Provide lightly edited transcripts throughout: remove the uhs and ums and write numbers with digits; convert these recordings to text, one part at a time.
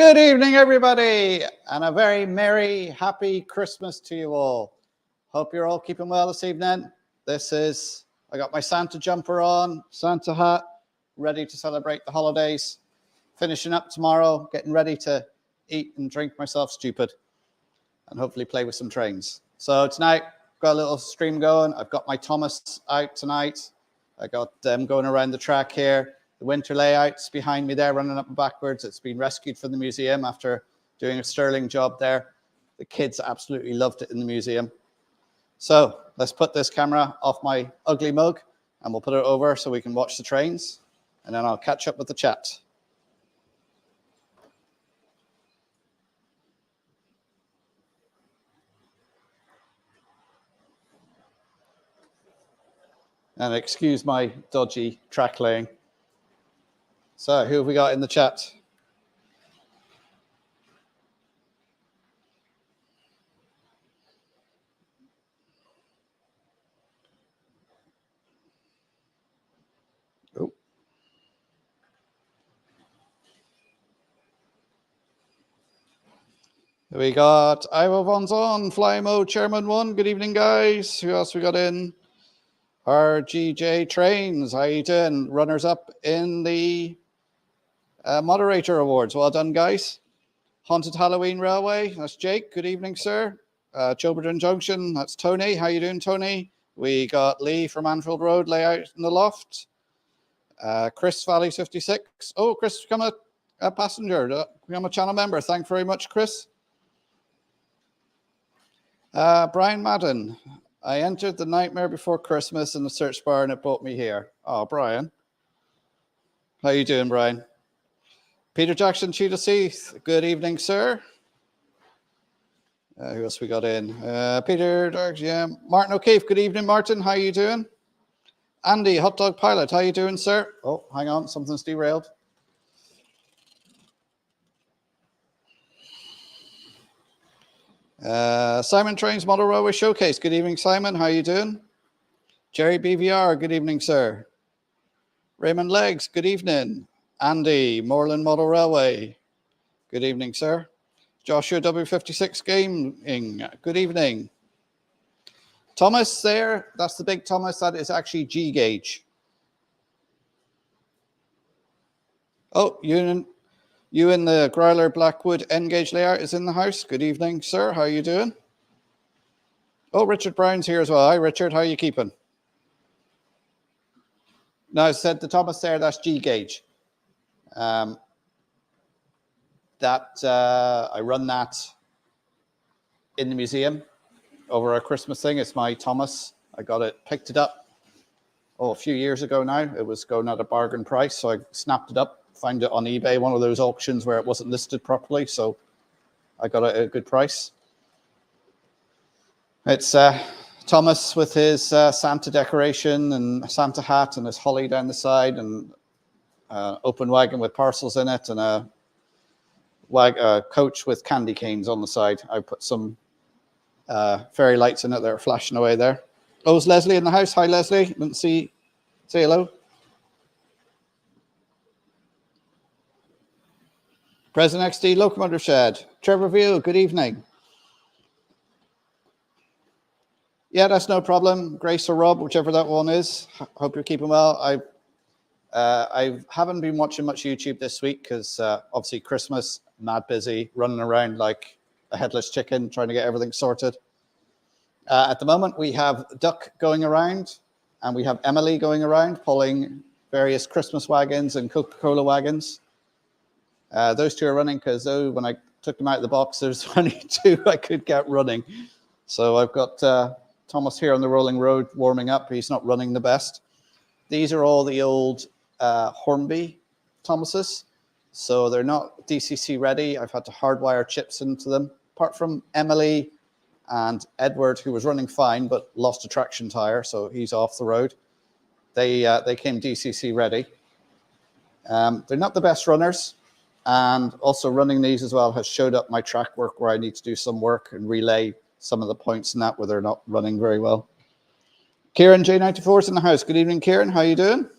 Good evening, everybody, and a very merry, happy Christmas to you all. Hope you're all keeping well this evening. I got my Santa jumper on, Santa hat, ready to celebrate the holidays. Finishing up tomorrow, getting ready to eat and drink myself stupid, and hopefully play with some trains. So tonight, got a little stream going. I've got my Thomas out tonight. I got them going around the track here. The winter layout's behind me there, running up and backwards. It's been rescued from the museum after doing a sterling job there. The kids absolutely loved it in the museum. So let's put this camera off my ugly mug and we'll put it over so we can watch the trains. And then I'll catch up with the chat. And excuse my dodgy track laying. So who have we got in the chat? Oh. We got Ivo Von's on, Fly Mode Chairman 1. Good evening, guys. Who else we got in? RGJ Trains. How you doing? Runners up in the Moderator Awards. Well done, guys. Haunted Halloween Railway. That's Jake. Good evening, sir. Chilburn Junction. That's Tony. How you doing, Tony? We got Lee from Anfield Road. Layout in the loft. Chris Valley 56. Oh, Chris, become a passenger. Become a channel member. Thanks very much, Chris. Brian Madden. I entered the Nightmare Before Christmas in the search bar and it brought me here. Oh, Brian. How you doing, Brian? Peter Jackson, Cheetah Seath. Good evening, sir. Who else we got in? Peter, yeah. Martin O'Keefe. Good evening, Martin. How you doing? Andy, Hot Dog Pilot. How you doing, sir? Oh, hang on. Something's derailed. Simon Trains Model Railway Showcase. Good evening, Simon. How you doing? Jerry BVR. Good evening, sir. Raymond Legs. Good evening. Andy, Moreland Model Railway. Good evening, sir. Joshua W56 Gaming. Good evening. Thomas there. That's the big Thomas. That is actually G gauge. Oh, you in the Growler Blackwood N gauge layout is in the house. Good evening, sir. How are you doing? Oh, Richard Brown's here as well. Hi, Richard. How are you keeping? No, I said the Thomas there. That's G gauge. I run that in the museum over a Christmas thing. It's my Thomas. Picked it up a few years ago now. It was going at a bargain price, so I snapped it up, found it on eBay, one of those auctions where it wasn't listed properly, so I got it at a good price. It's Thomas with his Santa decoration and Santa hat and his holly down the side and open wagon with parcels in it and a coach with candy canes on the side. I put some fairy lights in it that are flashing away there. Oh, is Leslie in the house? Hi, Leslie. Didn't see. Say hello. President XD Locomotive Shed. Trevor Veal, good evening. Yeah, that's no problem. Grace or Rob, whichever that one is. Hope you're keeping well. I haven't been watching much YouTube this week because obviously Christmas, mad busy, running around like a headless chicken, trying to get everything sorted. At the moment, we have Duck going around and we have Emily going around, pulling various Christmas wagons and Coca-Cola wagons. Those two are running because when I took them out of the box, there's only two I could get running. So I've got Thomas here on the rolling road warming up. He's not running the best. These are all the old Hornby Thomases. So they're not DCC ready. I've had to hardwire chips into them. Apart from Emily and Edward, who was running fine, but lost a traction tire, so he's off the road. They came DCC ready. They're not the best runners. And also running these as well has showed up my track work where I need to do some work and relay some of the points in that where they're not running very well. Kieran J94 is in the house. Good evening, Kieran. How are you doing?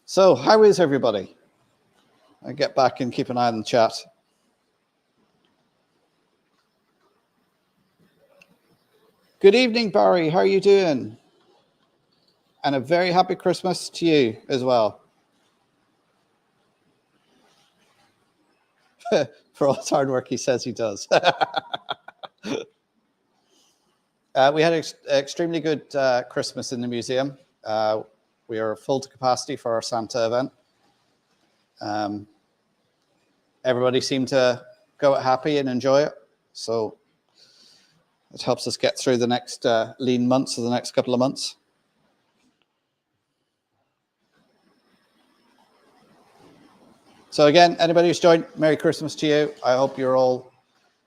So how is everybody? I get back and keep an eye on the chat. Good evening, Barry. How are you doing? And a very happy Christmas to you as well. For all his hard work, he says he does. We had an extremely good Christmas in the museum. We are full to capacity for our Santa event. Everybody seemed to go out happy and enjoy it. So it helps us get through the next lean months or the next couple of months. So again, anybody who's joined, Merry Christmas to you. I hope you're all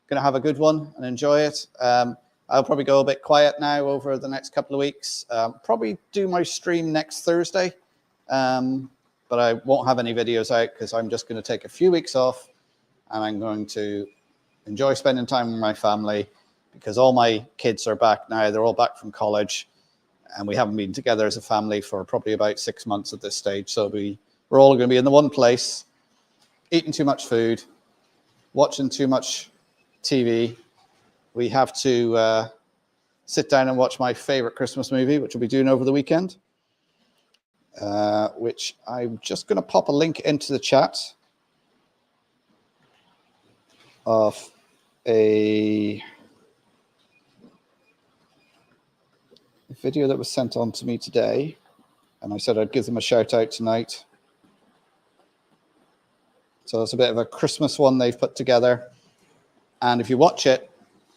going to have a good one and enjoy it. I'll probably go a bit quiet now over the next couple of weeks. Probably do my stream next Thursday, but I won't have any videos out because I'm just going to take a few weeks off and I'm going to enjoy spending time with my family because all my kids are back now. They're all back from college and we haven't been together as a family for probably about 6 months at this stage. So we're all going to be in the one place, eating too much food, watching too much TV. We have to sit down and watch my favorite Christmas movie, which we'll be doing over the weekend, which I'm just going to pop a link into the chat of a video that was sent on to me today. And I said I'd give them a shout out tonight. So it's a bit of a Christmas one they've put together. And if you watch it,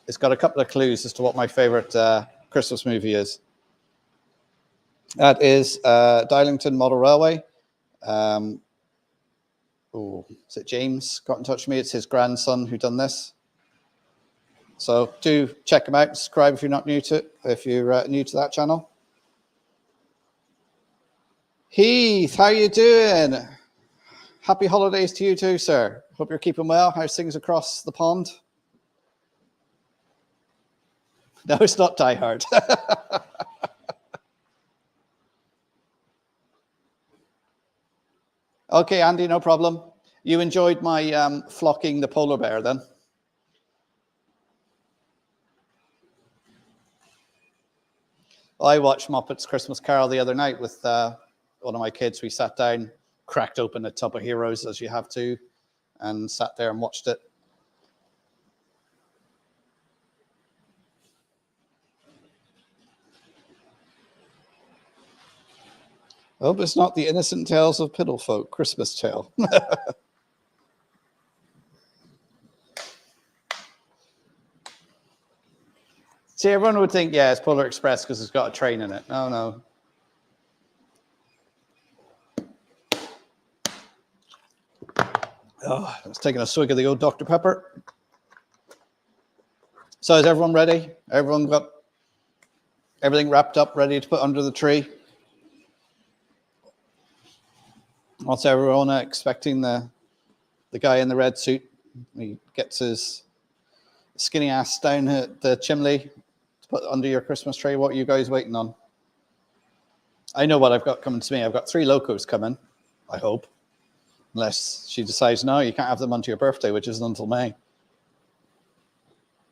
it's got a couple of clues as to what my favorite Christmas movie is. That is Donegal Model Railway. Is it James got in touch with me? It's his grandson who done this. So do check him out. Subscribe if you're not new to it, if you're new to that channel. Heath, how you doing? Happy holidays to you too, sir. Hope you're keeping well. How's things across the pond? No, it's not Die Hard. Okay, Andy, no problem. You enjoyed my flocking the polar bear then? I watched Muppets Christmas Carol the other night with one of my kids. We sat down, cracked open a tub of Heroes, as you have to, and sat there and watched it. I hope it's not the Innocent Tales of Piddlefolk Christmas tale. See, everyone would think, yeah, it's Polar Express because it's got a train in it. No, no. Oh, I was taking a swig of the old Dr. Pepper. So is everyone ready? Everyone got everything wrapped up, ready to put under the tree? What's everyone expecting the guy in the red suit? He gets his skinny ass down at the chimney to put under your Christmas tree. What are you guys waiting on? I know what I've got coming to me. I've got 3 locos coming, I hope. Unless she decides, no, you can't have them until your birthday, which isn't until May.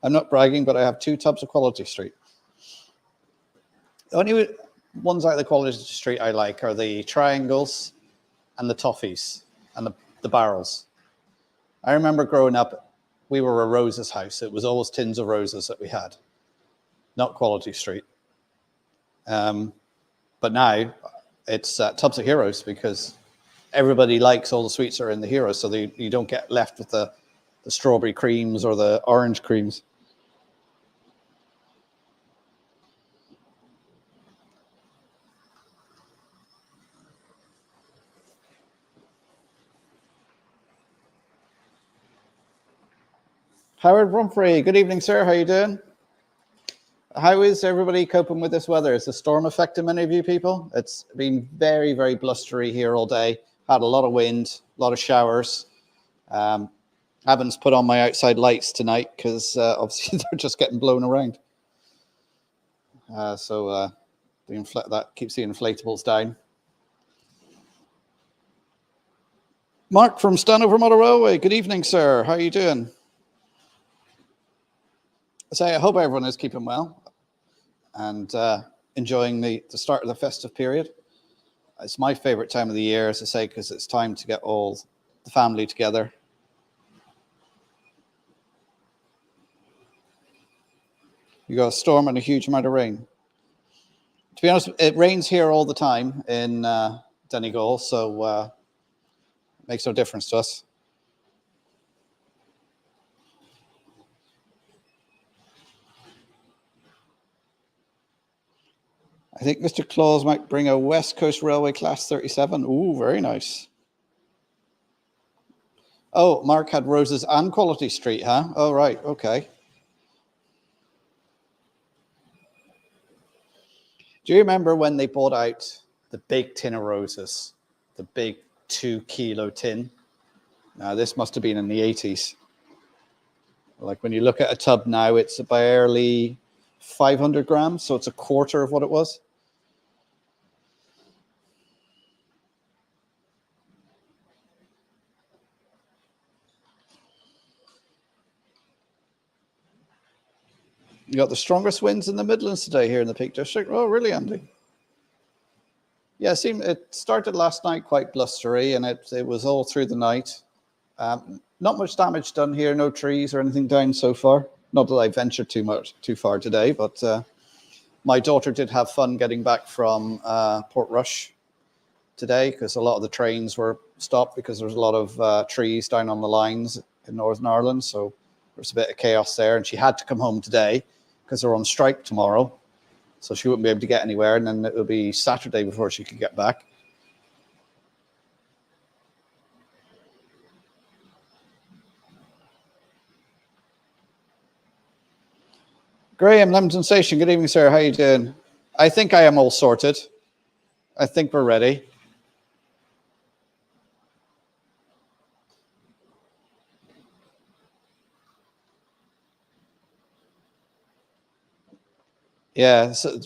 I'm not bragging, but I have 2 tubs of Quality Street. The only ones out of the Quality Street I like are the triangles and the toffees and the barrels. I remember growing up, we were a Rose's house. It was always tins of roses that we had, not Quality Street. But now it's tubs of Heroes because everybody likes all the sweets that are in the Heroes, so you don't get left with the strawberry creams or the orange creams. Howard Rumfrey, good evening, sir. How are you doing? How is everybody coping with this weather? Is the storm affecting many of you people? It's been very, very blustery here all day. Had a lot of wind, a lot of showers. Haven't put on my outside lights tonight because obviously they're just getting blown around. So that keeps the inflatables down. Mark from Stanover Motor Railway. Good evening, sir. How are you doing? I hope everyone is keeping well and enjoying the start of the festive period. It's my favorite time of the year, as I say, because it's time to get all the family together. You got a storm and a huge amount of rain. To be honest, it rains here all the time in Donegal, so it makes no difference to us. I think Mr. Claus might bring a West Coast Railway Class 37. Ooh, very nice. Oh, Mark had Roses and Quality Street, huh? Oh, right. Okay. Do you remember when they bought out the big tin of roses? The big 2-kilo tin? Now, this must have been in the 80s. Like when you look at a tub now, it's barely 500 grams, so it's a quarter of what it was. You got the strongest winds in the Midlands today here in the Peak District. Oh, really, Andy? Yeah, it started last night quite blustery, and it was all through the night. Not much damage done here, no trees or anything down so far. Not that I ventured too far today, but my daughter did have fun getting back from Portrush today because a lot of the trains were stopped because there was a lot of trees down on the lines in Northern Ireland. So there was a bit of chaos there, and she had to come home today because they're on strike tomorrow. So she wouldn't be able to get anywhere, and then it'll be Saturday before she could get back. Graham, Lemington Station. Good evening, sir. How are you doing? I think I am all sorted. I think we're ready. Yeah, so,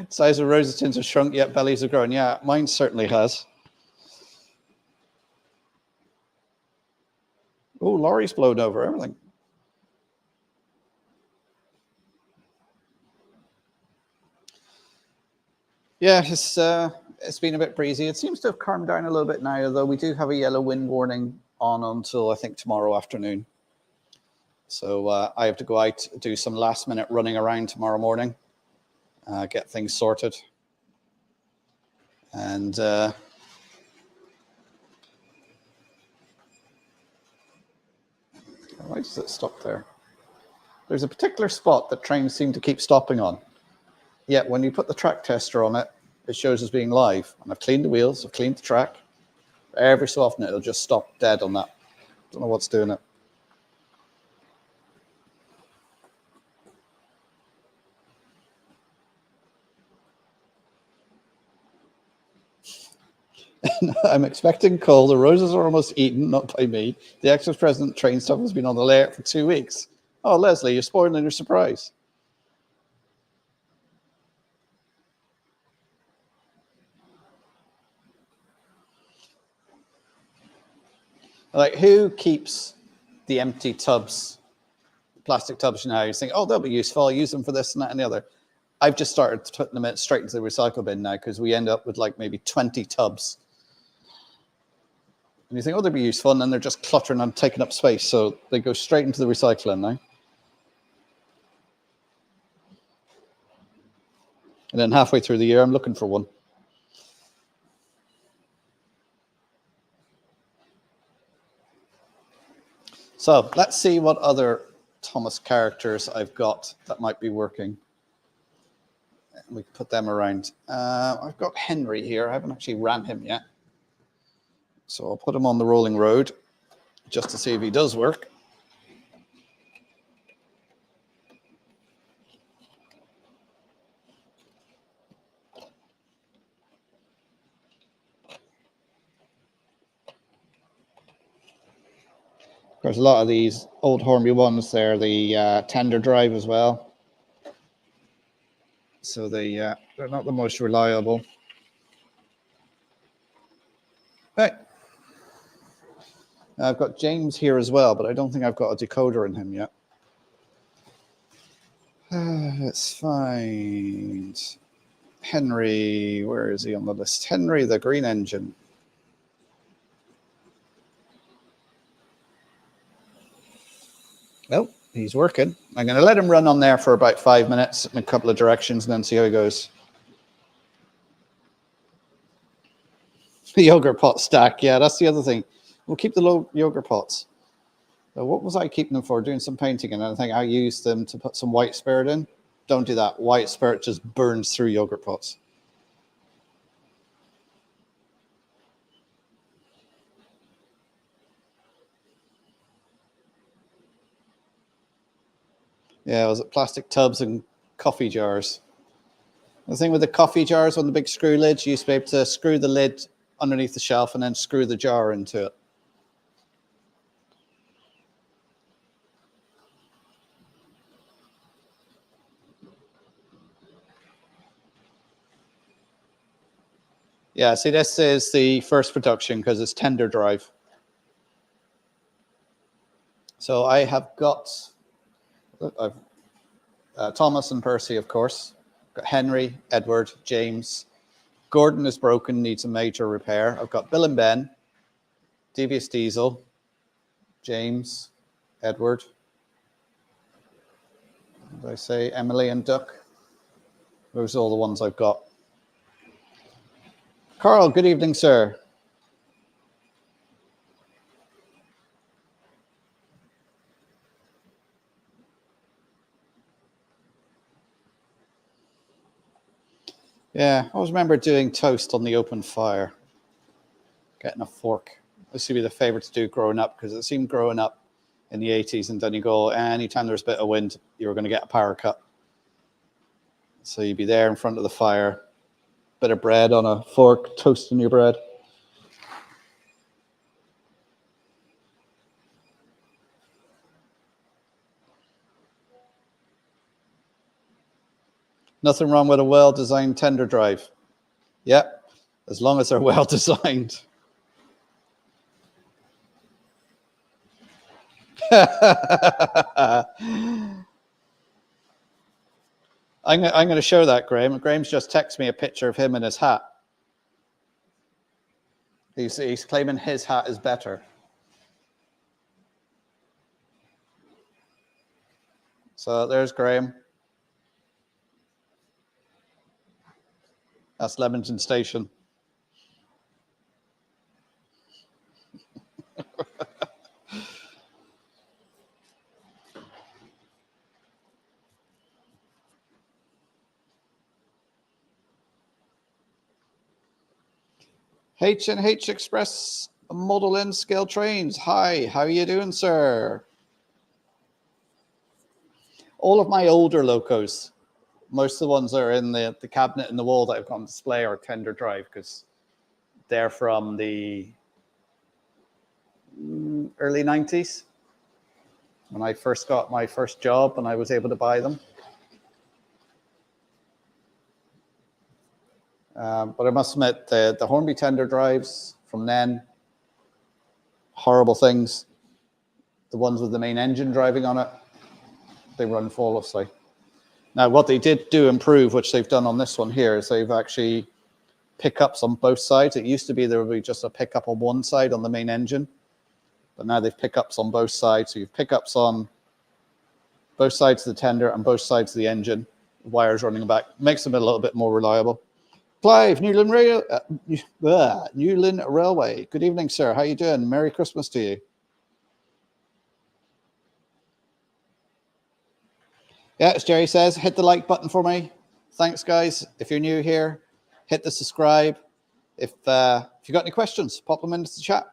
size of roses tins have shrunk, yet bellies have grown. Yeah, mine certainly has. Oh, lorries blown over everything. Yeah, it's been a bit breezy. It seems to have calmed down a little bit now, although we do have a yellow wind warning on until I think tomorrow afternoon. So I have to go out, do some last minute running around tomorrow morning, get things sorted. And why does it stop there? There's a particular spot that trains seem to keep stopping on. Yet when you put the track tester on it, it shows as being live. And I've cleaned the wheels, I've cleaned the track. Every so often it'll just stop dead on that. Don't know what's doing it. I'm expecting coal. The roses are almost eaten, not by me. The ex-president train stuff has been on the layout for 2 weeks. Oh, Leslie, you're spoiling your surprise. Like, who keeps the empty tubs, plastic tubs now? You think, oh, they'll be useful. I'll use them for this and that and the other. I've just started putting them straight into the recycle bin now because we end up with like maybe 20 tubs. And you think, oh, they'll be useful. And then they're just cluttering and taking up space. So they go straight into the recycling now. And then halfway through the year, I'm looking for one. So let's see what other Thomas characters I've got that might be working. We can put them around. I've got Henry here. I haven't actually ran him yet. So I'll put him on the rolling road just to see if he does work. There's a lot of these old Hornby ones. They're the tender drive as well. So they're not the most reliable. Right. I've got James here as well, but I don't think I've got a decoder in him yet. Let's find Henry. Where is he on the list? Henry, the green engine. Oh, he's working. I'm going to let him run on there for about 5 minutes in a couple of directions and then see how he goes. The yogurt pot stack. Yeah, that's the other thing. We'll keep the low yogurt pots. So what was I keeping them for? Doing some painting, and I think I used them to put some white spirit in. Don't do that. White spirit just burns through yogurt pots. Yeah, was it plastic tubs and coffee jars? The thing with the coffee jars on the big screw lids, you used to be able to screw the lid underneath the shelf and then screw the jar into it. Yeah, see, this is the first production because it's tender drive. So I have got Thomas and Percy, of course. Got Henry, Edward, James. Gordon is broken, needs a major repair. I've got Bill and Ben, Devious Diesel, James, Edward. Did I say Emily and Duck? Those are all the ones I've got. Carl, good evening, sir. Yeah, I always remember doing toast on the open fire. Getting a fork. This would be the favorite to do growing up because it seemed growing up in the 80s in Donegal, anytime there was a bit of wind, you were going to get a power cut. So you'd be there in front of the fire, bit of bread on a fork, toasting your bread. Nothing wrong with a well-designed tender drive. Yeah, as long as they're well-designed. I'm going to show that, Graham. Graham's just texted me a picture of him in his hat. He's claiming his hat is better. So there's Graham. That's Lemington Station. H&H Express Model N scale trains. Hi, how are you doing, sir? All of my older locos, most of the ones that are in the cabinet in the wall that I've got on display are tender drive because they're from the early 90s when I first got my first job and I was able to buy them. But I must admit, the Hornby tender drives from then, horrible things. The ones with the main engine driving on it, they run flawlessly. Now, what they did do improve, which they've done on this one here, is they've actually pickups on both sides. It used to be there would be just a pickup on one side on the main engine, but now they've pickups on both sides. So you've pickups on both sides of the tender and both sides of the engine. Wires running back makes them a little bit more reliable. Clive, Newland Railway. Good evening, sir. How you doing? Merry Christmas to you. Yeah, as Jerry says, hit the like button for me. Thanks, guys. If you're new here, hit the subscribe. If you got any questions, pop them into the chat.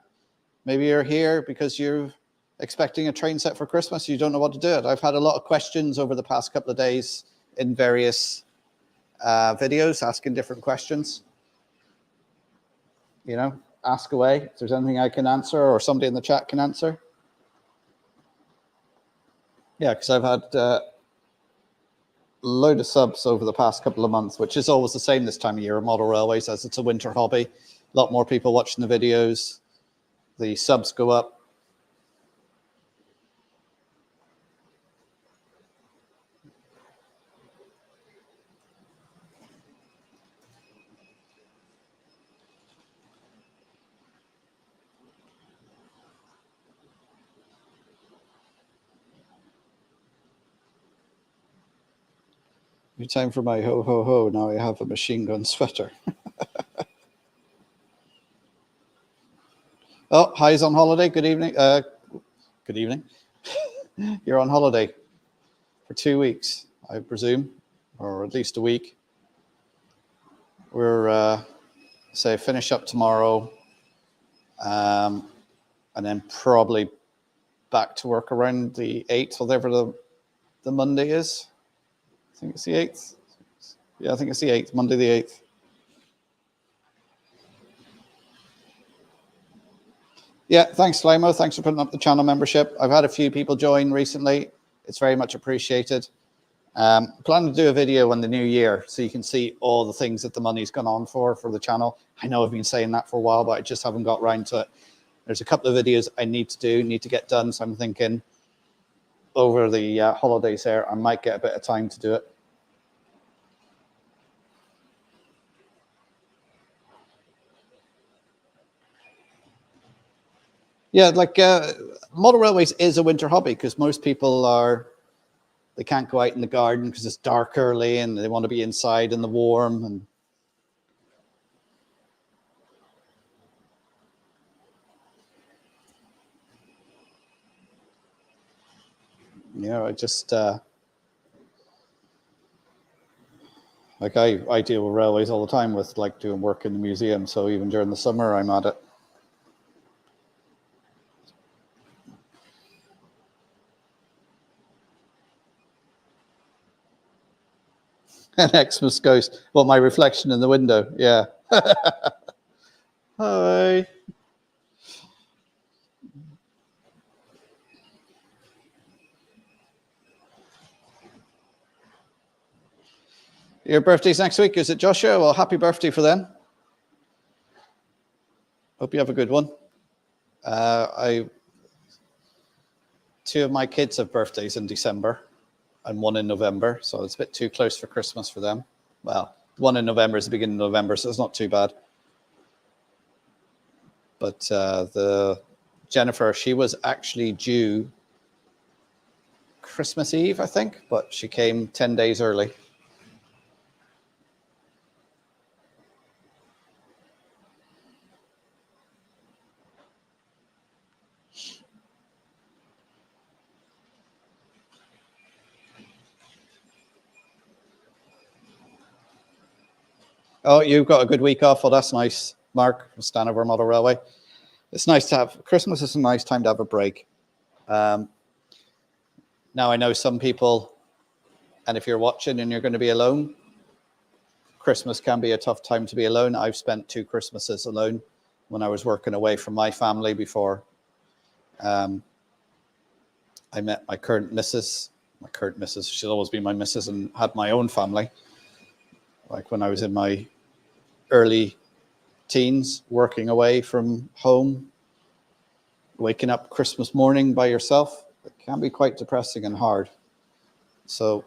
Maybe you're here because you're expecting a train set for Christmas. You don't know what to do it. I've had a lot of questions over the past couple of days in various videos asking different questions. You know, ask away if there's anything I can answer or somebody in the chat can answer. Yeah, because I've had a load of subs over the past couple of months, which is always the same this time of year in model railways, as it's a winter hobby. A lot more people watching the videos. The subs go up. New time for my ho ho ho. Now I have a machine gun sweater. Oh, Hi's on holiday. Good evening. Good evening. You're on holiday for 2 weeks, I presume, or at least a week. We're say finish up tomorrow, and then probably back to work around the 8th, whatever the Monday is. I think it's the 8th. Yeah, I think it's the 8th, Monday the 8th. Yeah, thanks, Slimo. Thanks for putting up the channel membership. I've had a few people join recently. It's very much appreciated. Plan to do a video in the new year so you can see all the things that the money's gone on for the channel. I know I've been saying that for a while, but I just haven't got around to it. There's a couple of videos I need to get done. So I'm thinking over the holidays there, I might get a bit of time to do it. Yeah, like model railways is a winter hobby because most people they can't go out in the garden because it's dark early and they want to be inside in the warm. And I just like I deal with railways all the time with like doing work in the museum. So even during the summer, I'm at it. An Xmas ghost. Well, my reflection in the window. Yeah. Hi. Your birthday's next week. Is it Joshua? Well, happy birthday for them. Hope you have a good one. Two of my kids have birthdays in December and one in November. So it's a bit too close for Christmas for them. Well, one in November is the beginning of November, so it's not too bad. But the Jennifer, she was actually due Christmas Eve, I think, but she came 10 days early. Oh, you've got a good week off. Well, that's nice, Mark, Stanover Model Railway. It's nice to have, Christmas is a nice time to have a break. Now, I know some people, and if you're watching and you're going to be alone, Christmas can be a tough time to be alone. I've spent 2 Christmases alone when I was working away from my family before I met my current missus. My current missus, she'll always be my missus, and had my own family. Like when I was in my early teens, working away from home, waking up Christmas morning by yourself, it can be quite depressing and hard. So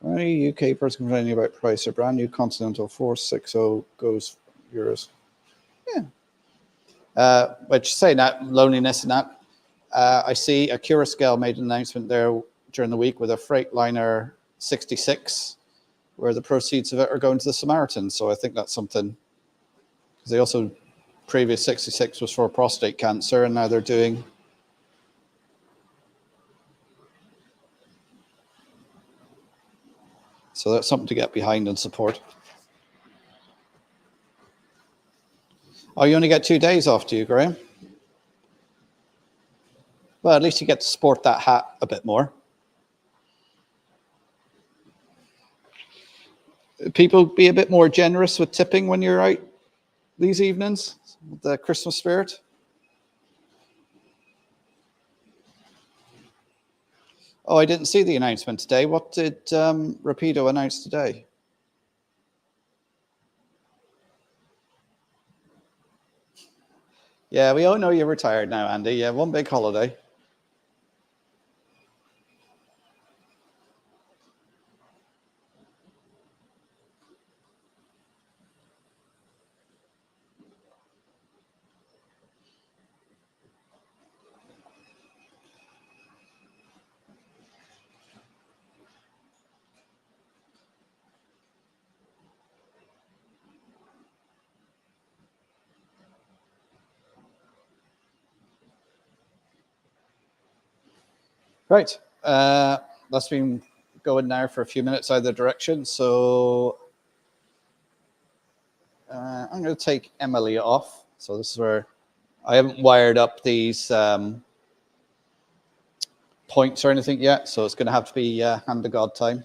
any UK person complaining about price, a brand new Continental 460 goes euros. Yeah. Which saying that, loneliness and that, I see a Curascale made an announcement there during the week with a Freightliner 66, where the proceeds of it are going to the Samaritans. So I think that's something, because they also, previous 66 was for prostate cancer, and now they're doing. So that's something to get behind and support. Oh, you only get 2 days off, do you, Graham? Well, at least you get to sport that hat a bit more. People be a bit more generous with tipping when you're out these evenings, the Christmas spirit. Oh, I didn't see the announcement today. What did Rapido announce today? Yeah, we all know you're retired now, Andy. Yeah, one big holiday. Right. That's been going now for a few minutes either direction. So I'm going to take Emily off. So this is where I haven't wired up these points or anything yet. So it's going to have to be hand to God time.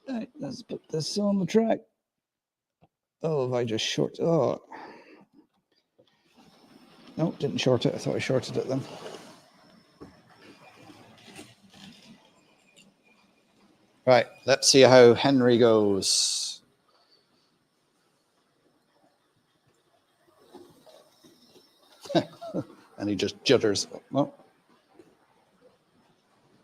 Right, let's put this on the track. Oh, have I just short? Oh, no, didn't short it. I thought I shorted it then. Right, let's see how Henry goes. And he just judders. Oh.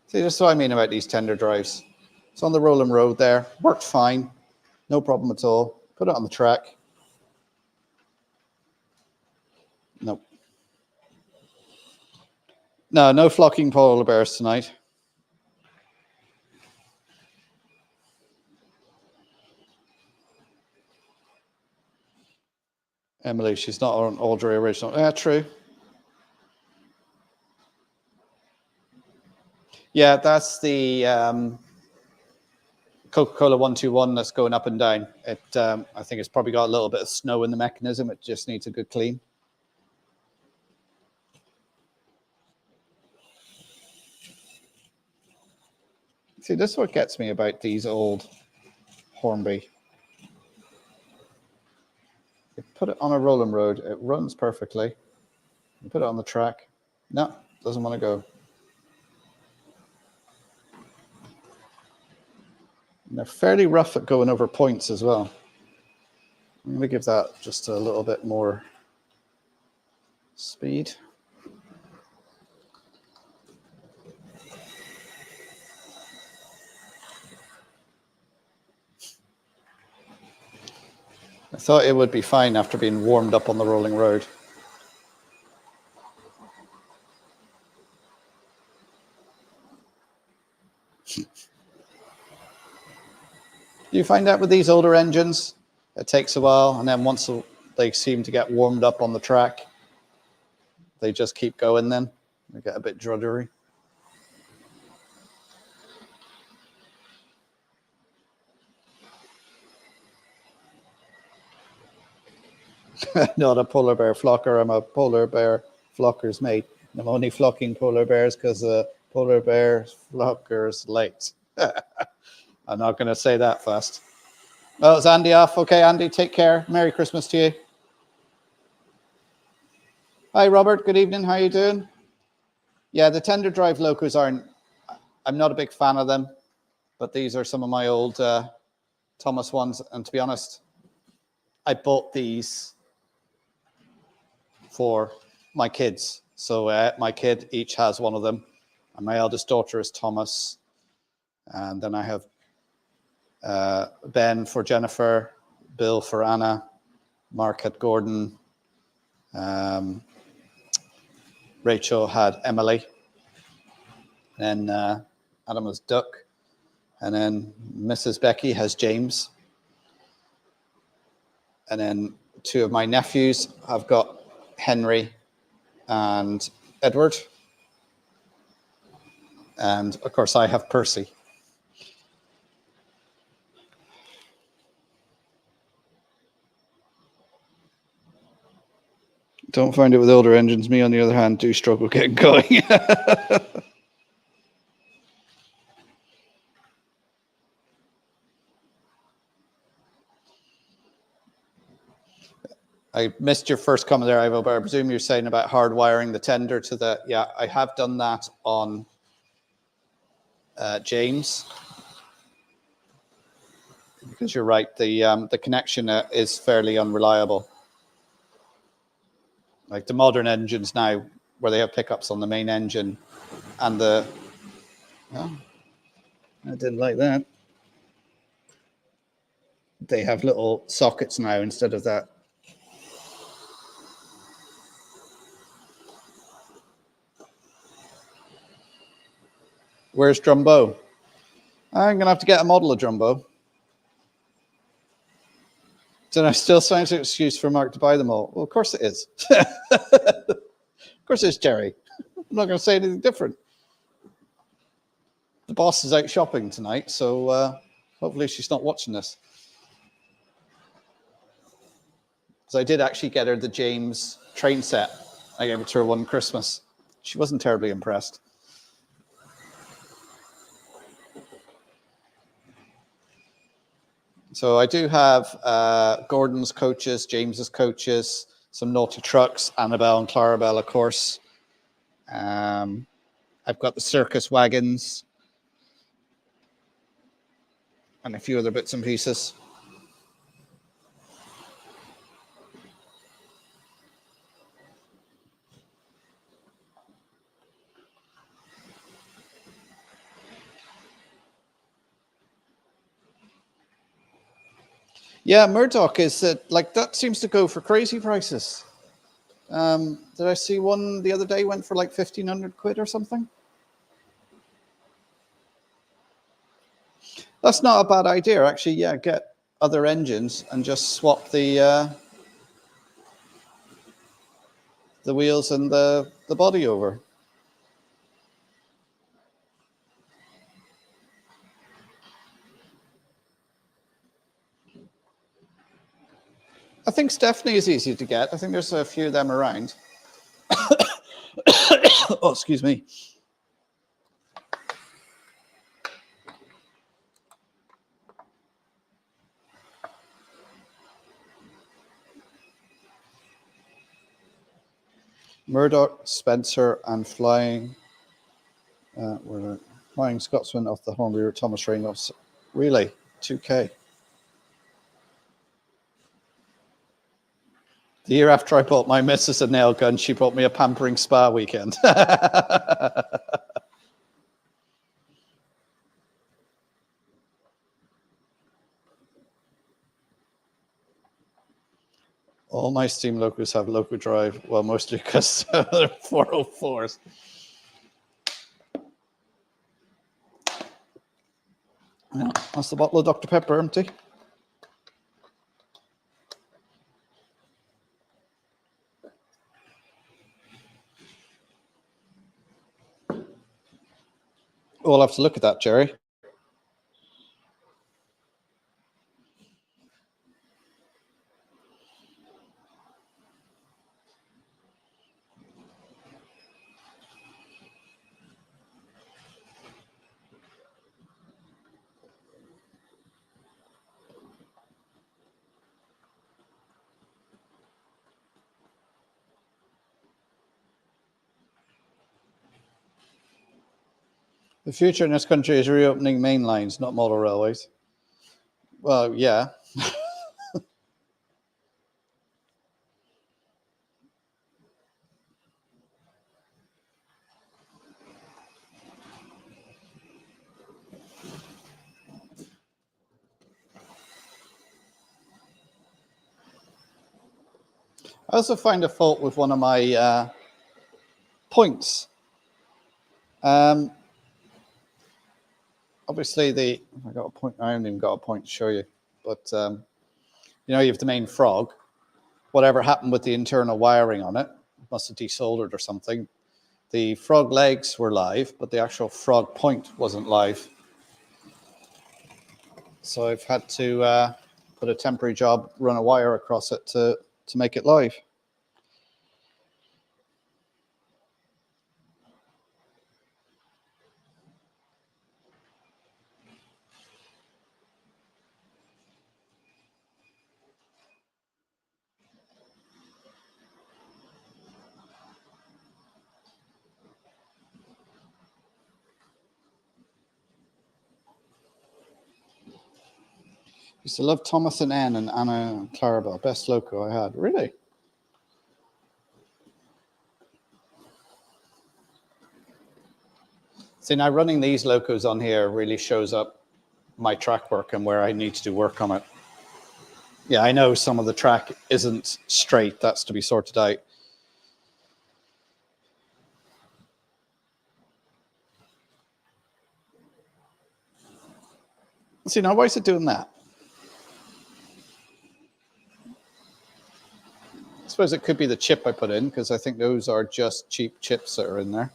See, that's what I mean about these tender drives. It's on the rolling road there. Worked fine. No problem at all. Put it on the track. Nope. No flocking polar bears tonight. Emily, she's not on Audrey original. Yeah, true. Yeah, that's the Coca-Cola 121 that's going up and down. It, I think it's probably got a little bit of snow in the mechanism. It just needs a good clean. See, this is what gets me about these old Hornby. You put it on a rolling road, it runs perfectly. You put it on the track. No, doesn't want to go. And they're fairly rough at going over points as well. I'm going to give that just a little bit more speed. I thought it would be fine after being warmed up on the rolling road. Do you find that with these older engines? It takes a while, and then once they seem to get warmed up on the track, they just keep going then. They get a bit drudgery. Not a polar bear flocker. I'm a polar bear flocker's mate. I'm only flocking polar bears because polar bear flocker's late. I'm not going to say that fast. Oh, it's Andy off. Okay, Andy, take care. Merry Christmas to you. Hi, Robert. Good evening. How are you doing? Yeah, the tender drive locos aren't, I'm not a big fan of them, but these are some of my old Thomas ones. And to be honest, I bought these for my kids. So my kid each has one of them. And my eldest daughter is Thomas. And then I have Ben for Jennifer, Bill for Anna, Mark had Gordon, Rachel had Emily, and Adam was Duck, and then Mrs. Becky has James, and then two of my nephews have got Henry and Edward, and of course I have Percy. Don't find it with older engines. Me, on the other hand, do struggle getting going. I missed your first comment there, Ivo, but I presume you're saying about hardwiring the tender to the... Yeah, I have done that on James. Because you're right, the connection is fairly unreliable. Like the modern engines now, where they have pickups on the main engine and the. Oh, I didn't like that. They have little sockets now instead of that. Where's Drumbo? I'm gonna have to get a model of Drumbo. Don't I still sounds an excuse for Mark to buy them all? Well, of course it is. Of course it's Jerry. I'm not going to say anything different. The boss is out shopping tonight, so hopefully she's not watching this. So I did actually get her the James train set. I gave it to her one Christmas. She wasn't terribly impressed. So I do have Gordon's coaches, James's coaches, some naughty trucks, Annabelle and Clarabelle, of course. I've got the circus wagons and a few other bits and pieces. Yeah, Murdoch is like that seems to go for crazy prices. Did I see one the other day went for like 1,500 quid or something? That's not a bad idea, actually. Yeah, get other engines and just swap the wheels and the body over. I think Stephanie is easy to get. I think there's a few of them around. Oh, excuse me. Murdoch, Spencer, and Flying Scotsman off the Hornby Thomas Reynolds. Really? 2K. The year after I bought my missus a nail gun, she bought me a pampering spa weekend. All my steam locos have loco drive, well, mostly because they're 404s. Yeah, that's the bottle of Dr. Pepper empty. We'll have to look at that, Jerry. The future in this country is reopening main lines, not model railways. Well, yeah. I also find a fault with one of my points. Obviously, I got a point. I haven't even got a point to show you, but you know, you have the main frog. Whatever happened with the internal wiring on it, must have desoldered or something. The frog legs were live, but the actual frog point wasn't live. So I've had to put a temporary job, run a wire across it to make it live. Used to love Thomas and N and Anna and Clarabelle. Best loco I had. Really? See, now running these locos on here really shows up my track work and where I need to do work on it. Yeah, I know some of the track isn't straight. That's to be sorted out. See, now why is it doing that? I suppose it could be the chip I put in, because I think those are just cheap chips that are in there.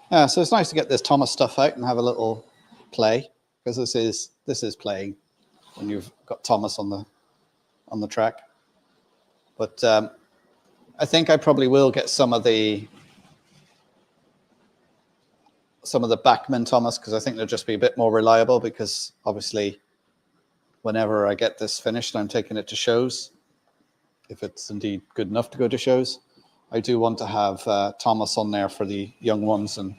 Yeah, so it's nice to get this Thomas stuff out and have a little play, because this is playing when you've got Thomas on the track. But I think I probably will get some of the Bachmann Thomas, because I think they'll just be a bit more reliable, because obviously whenever I get this finished, I'm taking it to shows. If it's indeed good enough to go to shows, I do want to have Thomas on there for the young ones. And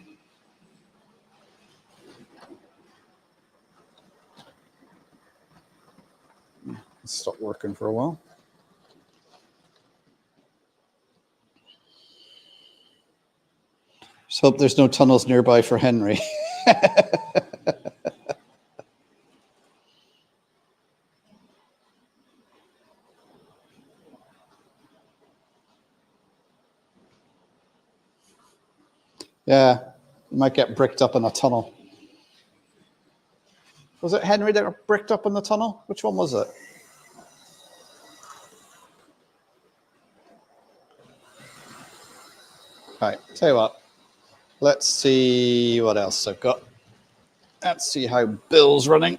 stop working for a while. Just hope there's no tunnels nearby for Henry. Yeah, you might get bricked up in a tunnel. Was it Henry that got bricked up in the tunnel? Which one was it? Right, tell you what. Let's see what else I've got. Let's see how Bill's running.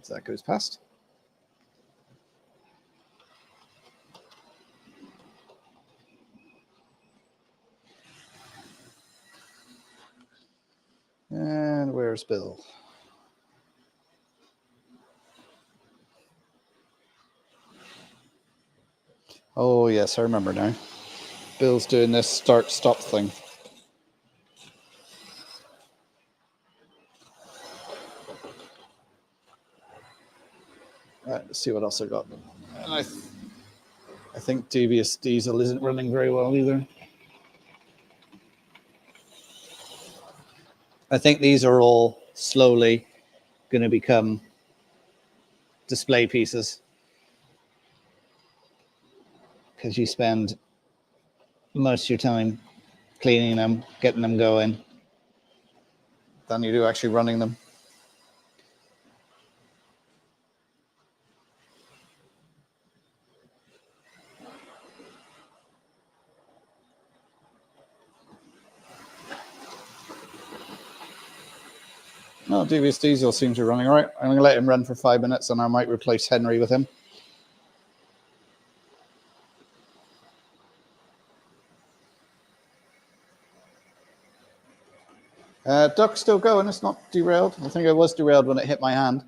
That goes past. And where's Bill? Oh, yes, I remember now. Bill's doing this start-stop thing. Right, let's see what else I got. And I think Devious Diesel isn't running very well either. I think these are all slowly going to become display pieces, because you spend most of your time cleaning them, getting them going, than you do actually running them. No, Devious Diesel seems to be running all right. I'm going to let him run for 5 minutes, and I might replace Henry with him. Duck's still going. It's not derailed. I think it was derailed when it hit my hand.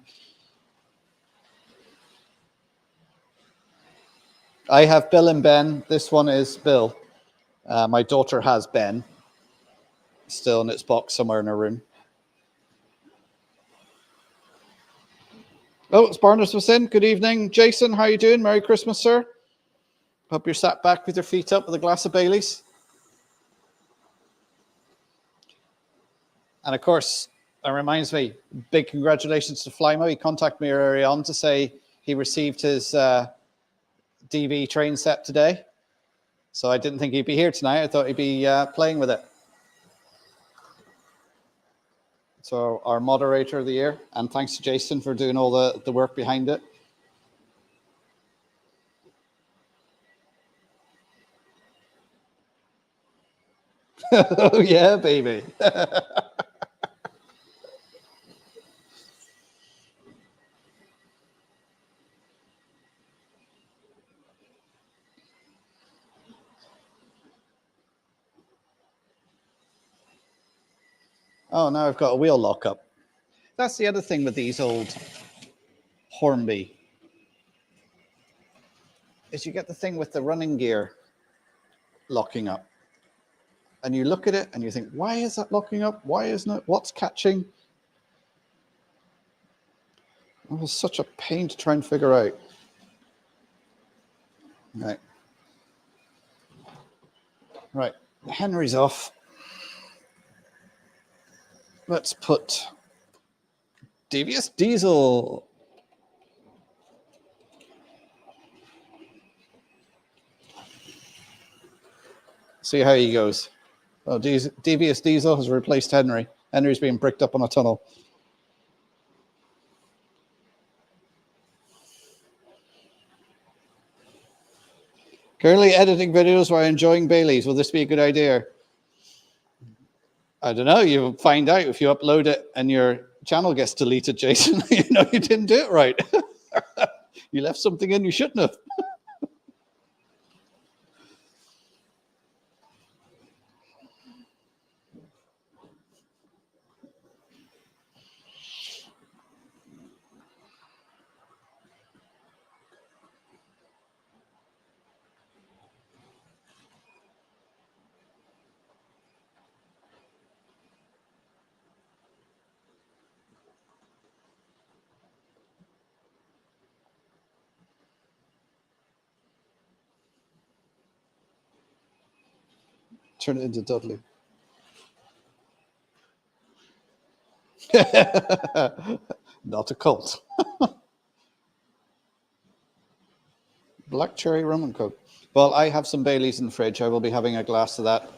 I have Bill and Ben. This one is Bill. My daughter has Ben still in its box somewhere in her room. Oh, it's Barnes was in. Good evening, Jason. How are you doing? Merry Christmas, sir. Hope you're sat back with your feet up with a glass of Baileys. And of course, that reminds me, big congratulations to Flymo. He contacted me earlier on to say he received his DV train set today. So I didn't think he'd be here tonight. I thought he'd be playing with it. So our moderator of the year, and thanks to Jason for doing all the work behind it. Oh yeah, baby. Oh, now I've got a wheel lock up. That's the other thing with these old Hornby, is you get the thing with the running gear locking up. And you look at it and you think, why is that locking up? Why isn't it? What's catching? It was such a pain to try and figure out. Right. Right. Henry's off. Let's put devious diesel. See how he goes. Oh, devious diesel has replaced Henry. Henry's being bricked up on a tunnel. Currently editing videos while enjoying Baileys. Will this be a good idea? I don't know. You'll find out if you upload it and your channel gets deleted, Jason. You know you didn't do it right. You left something in you shouldn't have. Turn it into Dudley. Not a cult. Black cherry rum and coke. Well, I have some Baileys in the fridge. I will be having a glass of that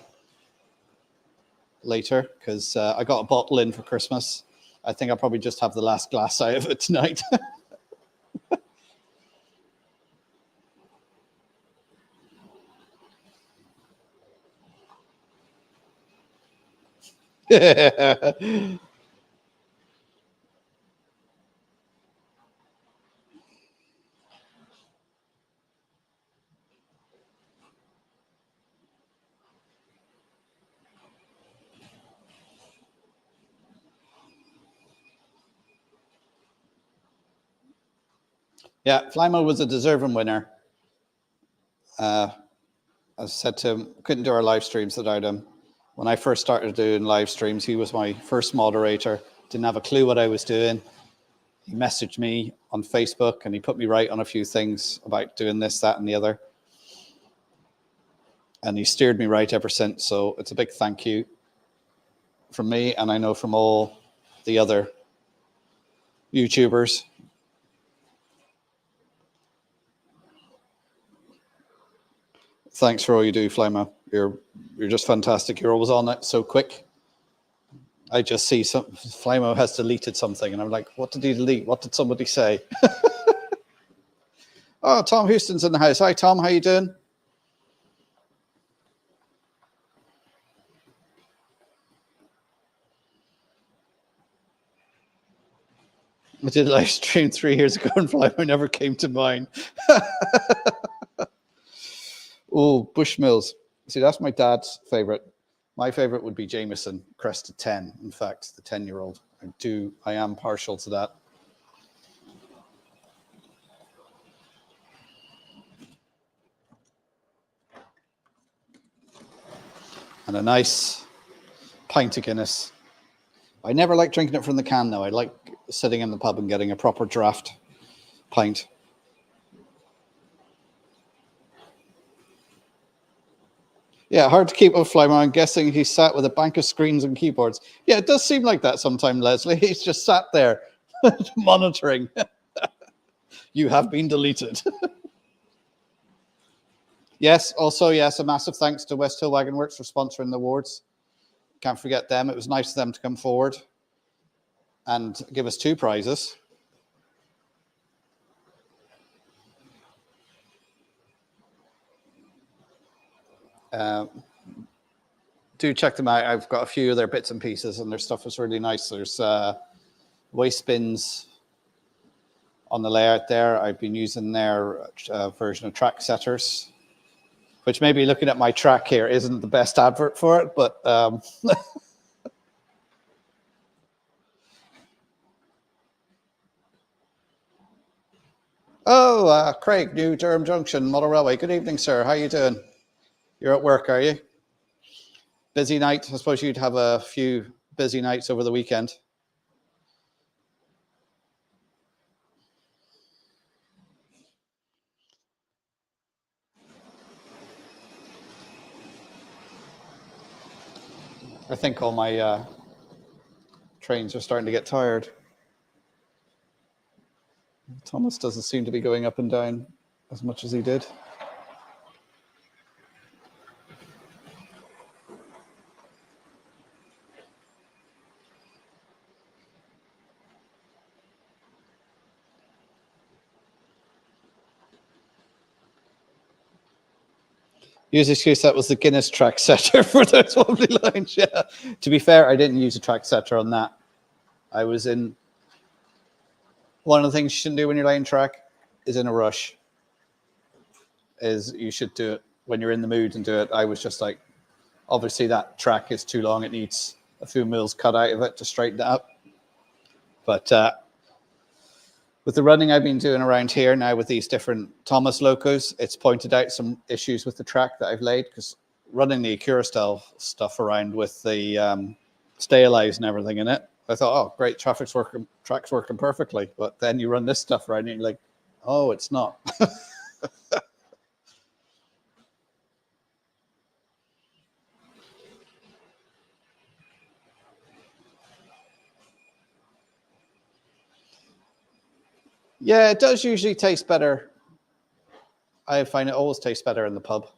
later because I got a bottle in for Christmas. I think I'll probably just have the last glass out of it tonight. Yeah, Flymo was a deserving winner. I said to him, couldn't do our live streams without him. When I first started doing live streams, he was my first moderator. Didn't have a clue what I was doing. He messaged me on Facebook and he put me right on a few things about doing this, that, and the other. And he steered me right ever since. So it's a big thank you from me, and I know from all the other YouTubers. Thanks for all you do, Flymo. You're just fantastic. You're always on it so quick. I just see Flymo has deleted something, and I'm like, what did he delete? What did somebody say? Oh, Tom Houston's in the house. Hi, Tom. How you doing? I did a live stream 3 years ago, and Flymo never came to mind. Oh, Bushmills. See, that's my dad's favorite. My favorite would be Jameson Crested 10. In fact, the 10-year-old. I am partial to that. And a nice pint of Guinness. I never like drinking it from the can, though. I like sitting in the pub and getting a proper draft pint. Yeah, hard to keep with Flymo. I'm guessing he sat with a bank of screens and keyboards. Yeah, it does seem like that sometime, Leslie. He's just sat there monitoring. You have been deleted. Yes, also, yes, a massive thanks to West Hill Wagon Works for sponsoring the awards. Can't forget them. It was nice of them to come forward and give us 2 prizes. Do check them out. I've got a few of their bits and pieces, and their stuff is really nice. There's waste bins on the layout there. I've been using their version of track setters, which maybe looking at my track here isn't the best advert for it, but Oh, Craig, New Durham Junction, Model Railway. Good evening, sir. How you doing? You're at work, are you? Busy night. I suppose you'd have a few busy nights over the weekend. I think all my trains are starting to get tired. Thomas doesn't seem to be going up and down as much as he did. Use excuse that was the Guinness track setter for those wobbly lines. Yeah. To be fair, I didn't use a track setter on that. I was in. One of the things you shouldn't do when you're laying track is in a rush. Is you should do it when you're in the mood and do it. I was just like, obviously that track is too long. It needs a few mils cut out of it to straighten it up. But with the running I've been doing around here now with these different Thomas locos, it's pointed out some issues with the track that I've laid, because running the Acura style stuff around with the stay alives and everything in it, I thought, oh, great, track's working perfectly. But then you run this stuff around and you're like, oh, it's not. Yeah, it does usually taste better. I find it always tastes better in the pub.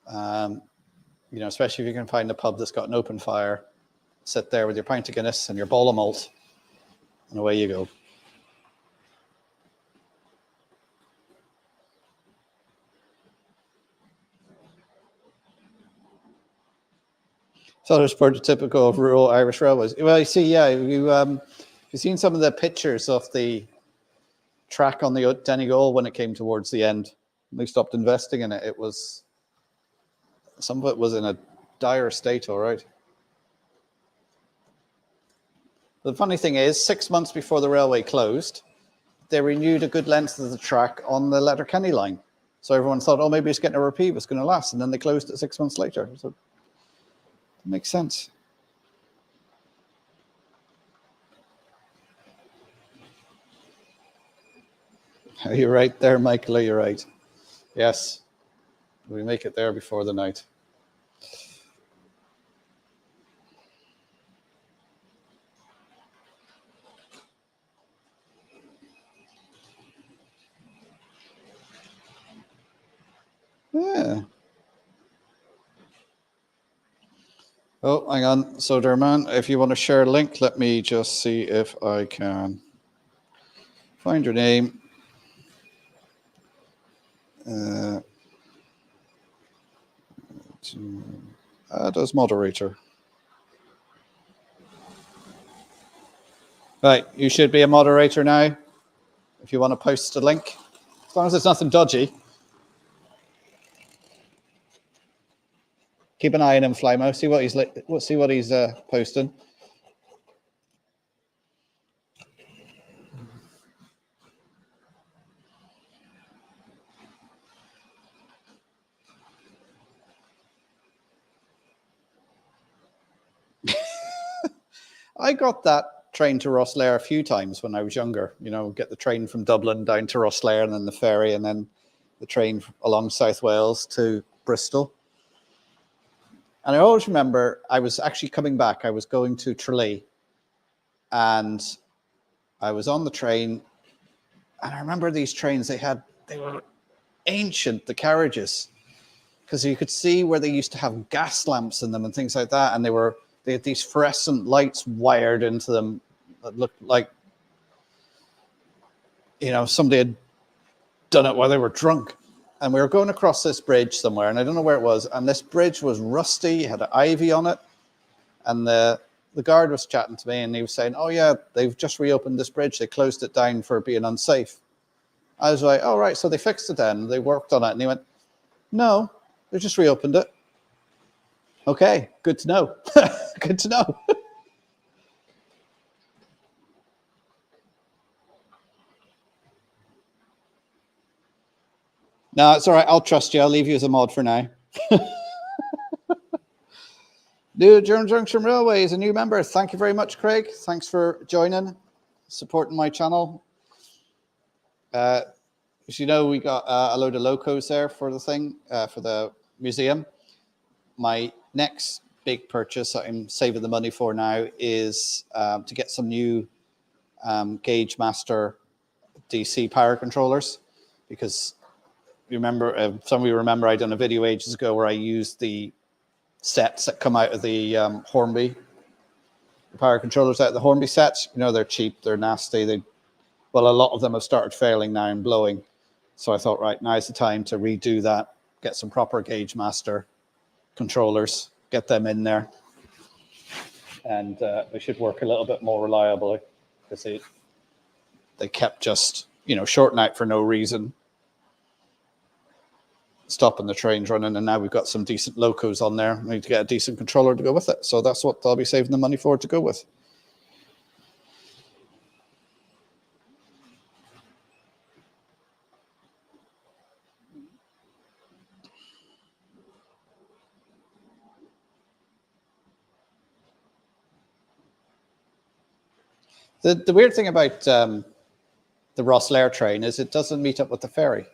You know, especially if you can find a pub that's got an open fire, sit there with your pint of Guinness and your bowl of malt, and away you go. So it's prototypical of rural Irish railways. Well, you see, yeah, you've seen some of the pictures of the track on the Donegal when it came towards the end. They stopped investing in it. It was, some of it was in a dire state, all right. The funny thing is, 6 months before the railway closed, they renewed a good length of the track on the Letterkenny line. So everyone thought, oh, maybe it's getting a repeat, it's going to last. And then they closed it 6 months later. So it makes sense. You're right there, Michael, you're right. Yes, we make it there before the night. Yeah. Oh, hang on. So, Derman, if you want to share a link, let me just see if I can find your name. Add as moderator. Right, you should be a moderator now. If you want to post a link, as long as it's nothing dodgy. Keep an eye on him, Flymo. See what he's posting. I got that train to Rosslare a few times when I was younger. You know, get the train from Dublin down to Rosslare, and then the ferry, and then the train along South Wales to Bristol. And I always remember I was actually coming back. I was going to Tralee, and I was on the train, and I remember these trains, they were ancient, the carriages, because you could see where they used to have gas lamps in them and things like that, and they had these fluorescent lights wired into them that looked like, you know, somebody had done it while they were drunk. And we were going across this bridge somewhere, and I don't know where it was, and this bridge was rusty, had an ivy on it, and the guard was chatting to me, and he was saying, oh yeah, they've just reopened this bridge, they closed it down for being unsafe. I was like, oh right, so they fixed it then, they worked on it. And he went, no, they just reopened it. Okay, good to know. Good to know. No, it's all right. I'll trust you. I'll leave you as a mod for now. New Junction Railway is a new member. Thank you very much, Craig. Thanks for joining, supporting my channel. As you know, we got a load of locos there for the thing, for the museum. My next big purchase that I'm saving the money for now is to get some new Gauge Master DC power controllers, because you remember, some of you remember I done a video ages ago where I used the sets that come out of the Hornby, the power controllers out of the Hornby sets. You know, they're cheap, they're nasty. Well, a lot of them have started failing now and blowing. So I thought, right, now's the time to redo that, get some proper Gauge Master controllers, get them in there. And they should work a little bit more reliably, because they kept just, you know, shorting out for no reason, stopping the trains running, and now we've got some decent locos on there. We need to get a decent controller to go with it. So that's what I'll be saving the money for, to go with. The weird thing about the Rosslare train is it doesn't meet up with the ferry,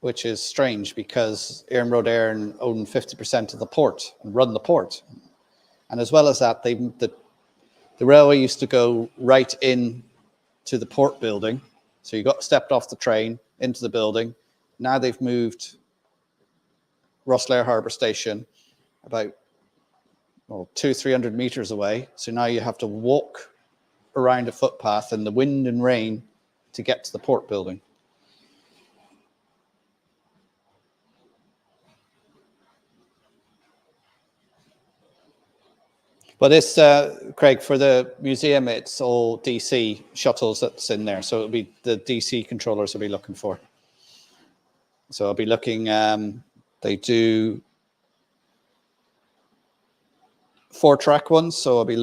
which is strange, because Road Air own 50% of the port and run the port. And as well as that, the railway used to go right in to the port building. So you stepped off the train into the building. Now they've moved Rosslare Harbour Station about 200-300 meters away. So now you have to walk around a footpath in the wind and rain to get to the port building. But this, Craig, for the museum, it's all DC shuttles that's in there. So it'll be the DC controllers I'll be looking for. So I'll be looking, they do 4-track ones. So I'll be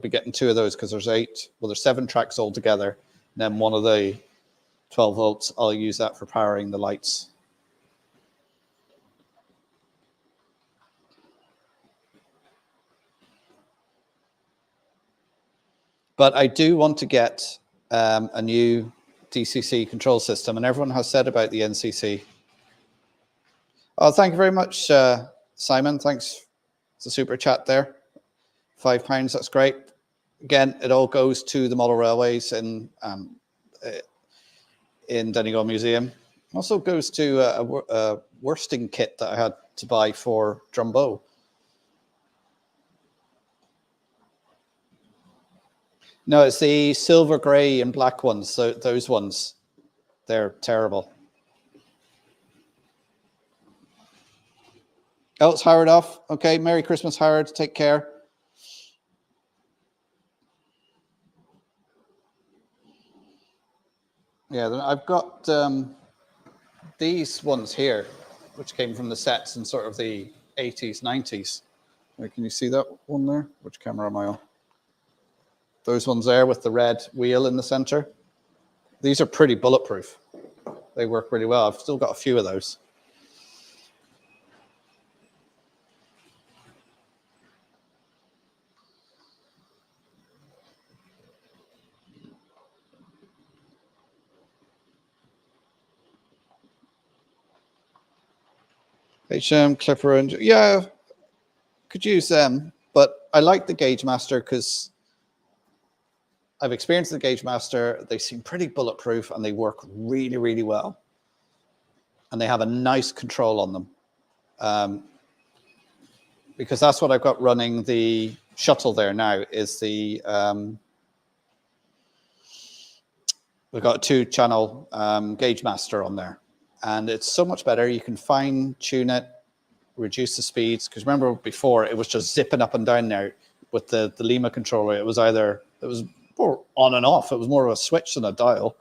getting 2 of those, because there's 8, well, there's 7 tracks altogether. And then one of the 12 volts, I'll use that for powering the lights. But I do want to get a new DCC control system, and everyone has said about the NCC. Oh, thank you very much, Simon. Thanks. It's a super chat there. £5, that's great. Again, it all goes to the model railways in Donegal Museum. Also goes to a worsting kit that I had to buy for Drumbo. No, it's the silver, grey, and black ones. So those ones, they're terrible. Oh, it's Howard off. Okay, Merry Christmas, Howard. Take care. Yeah, I've got these ones here, which came from the sets in sort of the 80s, 90s. Can you see that one there? Which camera am I on? Those ones there with the red wheel in the center. These are pretty bulletproof. They work really well. I've still got a few of those. HM, Clipper, and yeah, could use them. But I like the Gauge Master because I've experienced the Gauge Master. They seem pretty bulletproof and they work really, really well. And they have a nice control on them. Because that's what I've got running the shuttle there now, is the, we've got a 2-channel Gauge Master on there. And it's so much better. You can fine tune it, reduce the speeds. Because remember before, it was just zipping up and down there with the Lima controller. It was more on and off. It was more of a switch than a dial.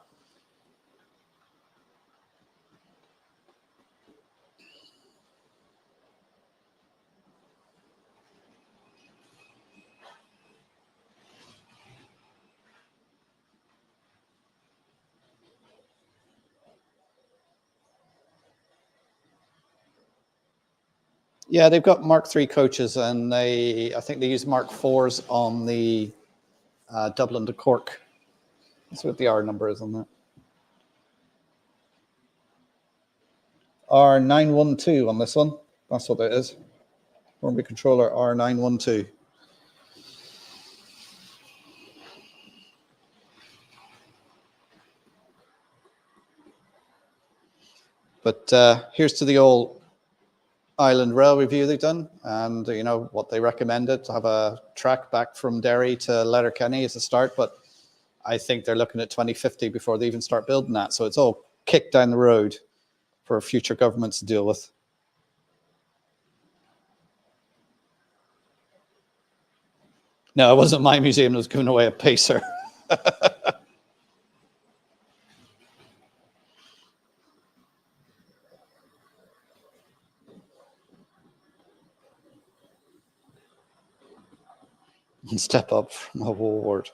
Yeah, they've got Mark III coaches, and I think they use Mark IVs on the Dublin to Cork. That's what the R number is on that. R912 on this one. That's what it is. Hornby controller R912. But here's to the old Island Rail review they've done, and you know what they recommended, to have a track back from Derry to Letterkenny as a start, but I think they're looking at 2050 before they even start building that. So it's all kicked down the road for future governments to deal with. No, it wasn't my museum that was giving away a pacer. Step up from a award.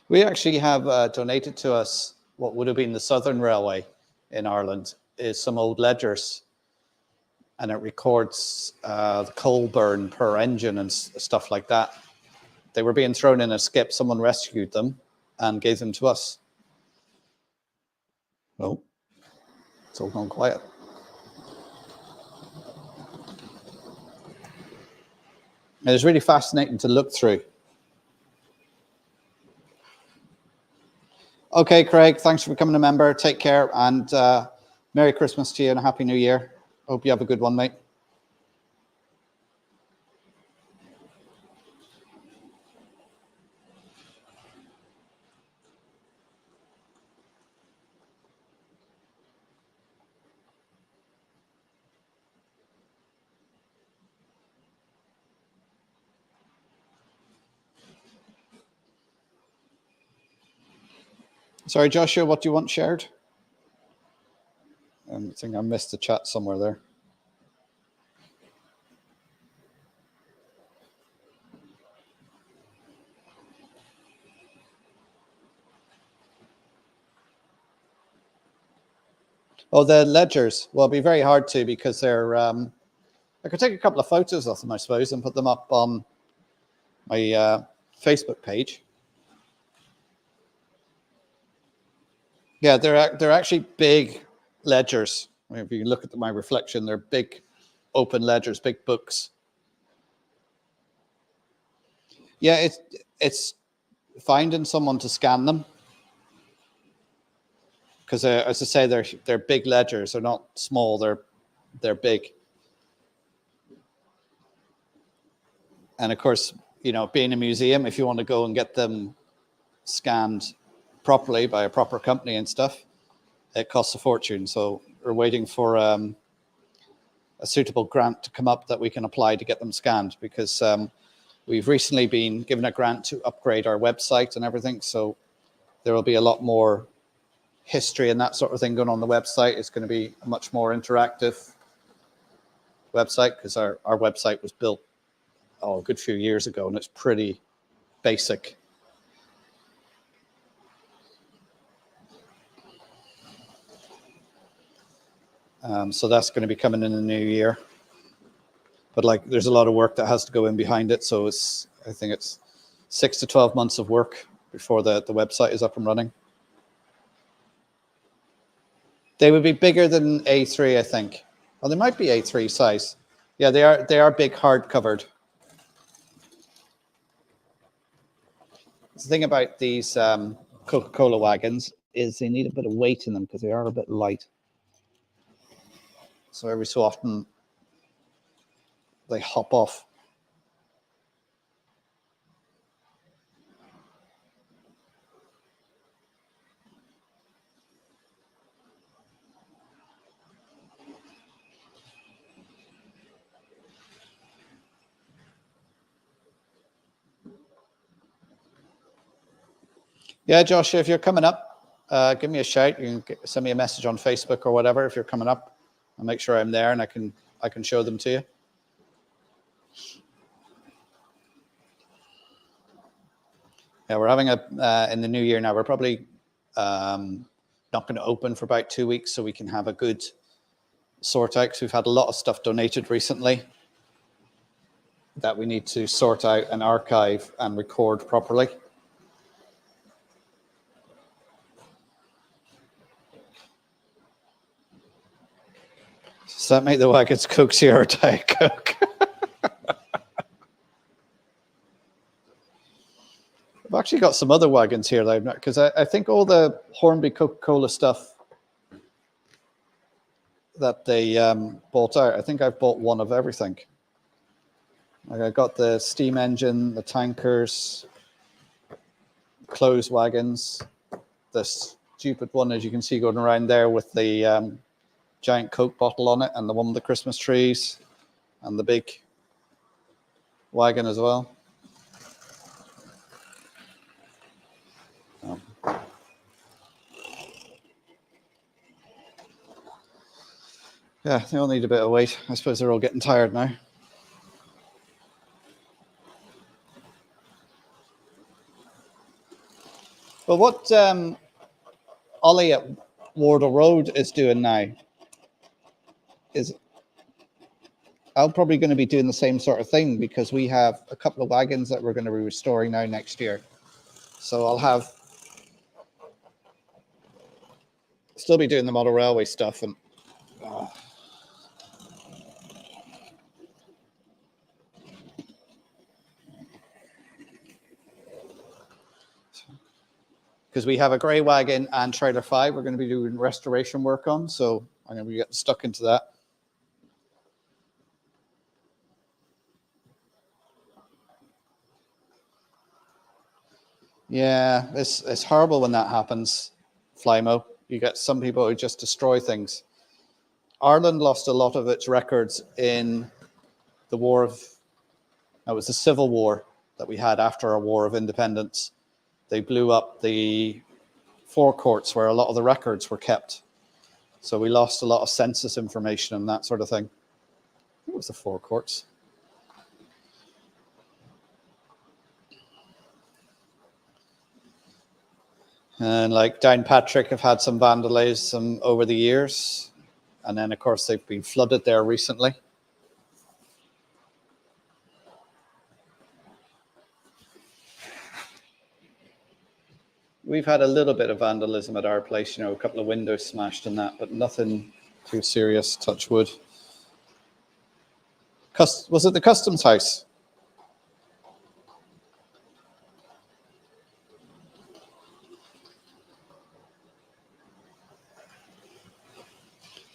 We actually have donated to us what would have been the Southern Railway in Ireland, is some old ledgers, and it records the coal burn per engine and stuff like that. They were being thrown in a skip. Someone rescued them and gave them to us. Oh, it's all gone quiet. It was really fascinating to look through. Okay, Craig, thanks for becoming a member. Take care, and Merry Christmas to you and a Happy New Year. Hope you have a good one, mate. Sorry, Joshua, what do you want shared? I think I missed the chat somewhere there. Oh, the ledgers. Well, it'll be very hard to, because they're... I could take a couple of photos of them, I suppose, and put them up on my Facebook page. Yeah, they're actually big ledgers. I mean, if you look at my reflection, they're big open ledgers, big books. Yeah, it's finding someone to scan them, because as I say, they're big ledgers. They're not small. They're big. And of course, you know, being a museum, if you want to go and get them scanned properly by a proper company and stuff, it costs a fortune. So we're waiting for a suitable grant to come up that we can apply to get them scanned, because we've recently been given a grant to upgrade our website and everything. So there will be a lot more history and that sort of thing going on the website. It's going to be a much more interactive website, because our website was built a good few years ago, and it's pretty basic. So that's going to be coming in the new year. But like, there's a lot of work that has to go in behind it. So I think it's 6 to 12 months of work before the website is up and running. They would be bigger than A3, I think. Well, they might be A3 size. Yeah, they are big, hard covered. The thing about these Coca-Cola wagons is they need a bit of weight in them, because they are a bit light. So every so often they hop off. Yeah, Josh, if you're coming up, give me a shout. You can send me a message on Facebook or whatever if you're coming up. I'll make sure I'm there and I can show them to you. Yeah, we're having in the new year now, we're probably not going to open for about 2 weeks so we can have a good sort out, because we've had a lot of stuff donated recently that we need to sort out and archive and record properly. Does that make the wagons Coke Zero or Diet Coke? I've actually got some other wagons here, because I think all the Hornby Coca-Cola stuff that they bought out, I think I've bought one of everything. Like I got the steam engine, the tankers, closed wagons, the stupid one, as you can see, going around there with the giant Coke bottle on it, and the one with the Christmas trees, and the big wagon as well. Yeah, they all need a bit of weight. I suppose they're all getting tired now. Well, what Ollie at Wardle Road is doing now is I'm probably going to be doing the same sort of thing, because we have a couple of wagons that we're going to be restoring now next year. So I'll still be doing the model railway stuff, and because we have a grey wagon and trailer 5 we're going to be doing restoration work on, so I'm going to be getting stuck into that. Yeah, it's horrible when that happens, Flymo. You get some people who just destroy things. Ireland lost a lot of its records in the war of, it was the Civil War that we had after our War of Independence. They blew up the forecourts where a lot of the records were kept. So we lost a lot of census information and that sort of thing. It was the forecourts. And like Downpatrick have had some vandalism over the years. And then, of course, they've been flooded there recently. We've had a little bit of vandalism at our place, a couple of windows smashed and that, but nothing too serious, touch wood. Was it the Customs House?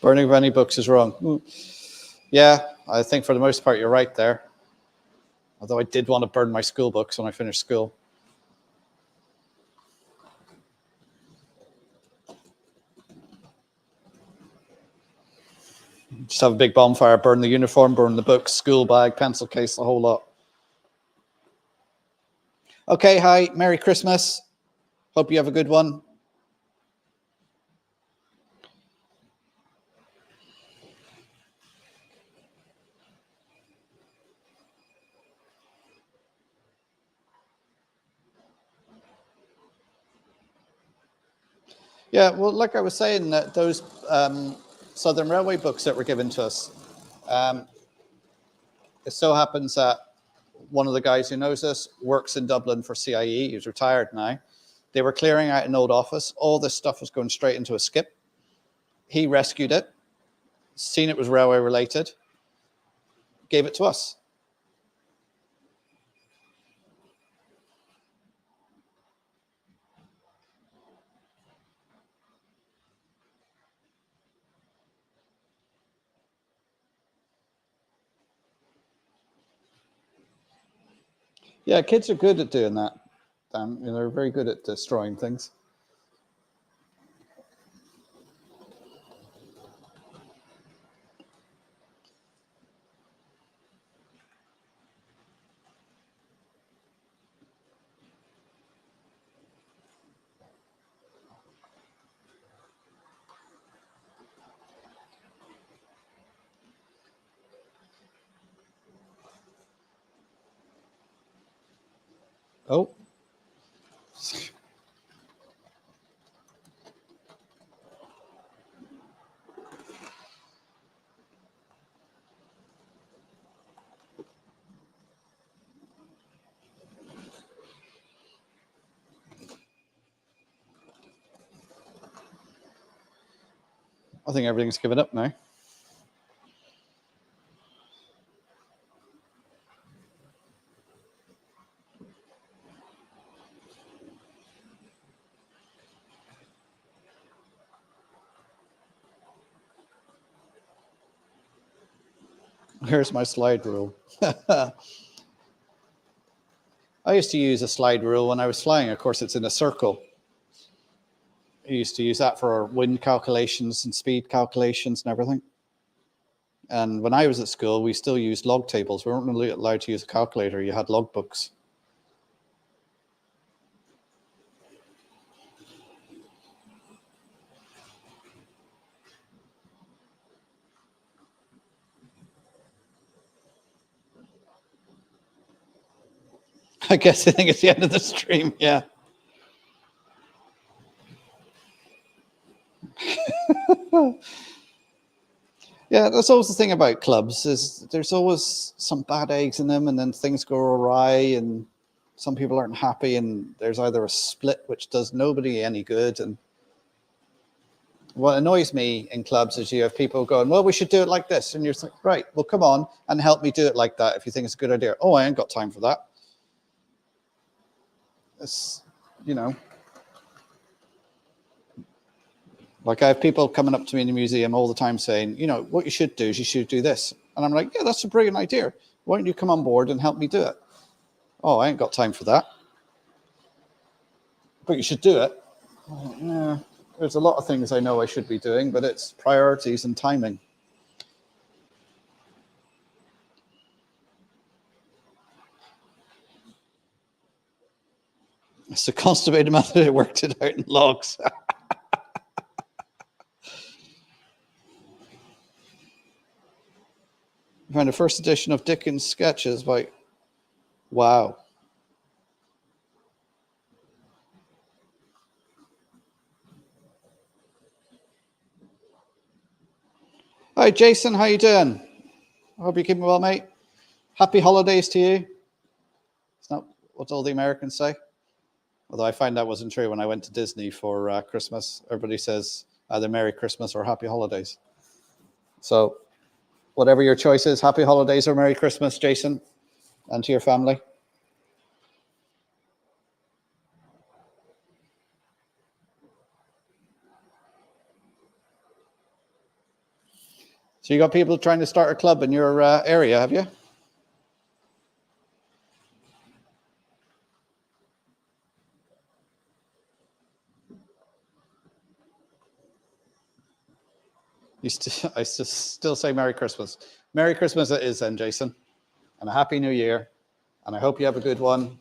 Burning of any books is wrong. Yeah, I think for the most part you're right there. Although I did want to burn my school books when I finished school. Just have a big bonfire, burn the uniform, burn the books, school bag, pencil case, the whole lot. Okay, hi, Merry Christmas. Hope you have a good one. Yeah, well, like I was saying, that those Southern Railway books that were given to us, it so happens that one of the guys who knows us works in Dublin for CIE. He's retired now. They were clearing out an old office. All this stuff was going straight into a skip. He rescued it, seen it was railway related, gave it to us. Yeah, kids are good at doing that. They're very good at destroying things. Oh, think everything's given up now. Here's my slide rule. I used to use a slide rule when I was flying. Of course, it's in a circle. I used to use that for wind calculations and speed calculations and everything. And when I was at school, we still used log tables. We weren't really allowed to use a calculator. You had log books. I guess I think it's the end of the stream. Yeah. Yeah, that's always the thing about clubs is there's always some bad eggs in them, and then things go awry, and some people aren't happy, and there's either a split which does nobody any good. And what annoys me in clubs is you have people going, well, we should do it like this, and you're like, right, well, come on and help me do it like that if you think it's a good idea. Oh, I ain't got time for that. It's, you know, like I have people coming up to me in the museum all the time saying, you know, what you should do is you should do this. And I'm like, yeah, that's a brilliant idea. Why don't you come on board and help me do it? Oh, I ain't got time for that. But you should do it. Oh, yeah, there's a lot of things I know I should be doing, but it's priorities and timing. It's a constipated method. I worked it out in logs. I found the first edition of Dickens' sketches by, wow. Hi, Jason, how you doing? I hope you're keeping well, mate. Happy holidays to you. It's not what all the Americans say. Although I find that wasn't true when I went to Disney for Christmas. Everybody says either Merry Christmas or Happy Holidays. So whatever your choice is, Happy Holidays or Merry Christmas, Jason, and to your family. So you got people trying to start a club in your area, have you? I still say Merry Christmas. Merry Christmas it is then, Jason. And a Happy New Year. And I hope you have a good one.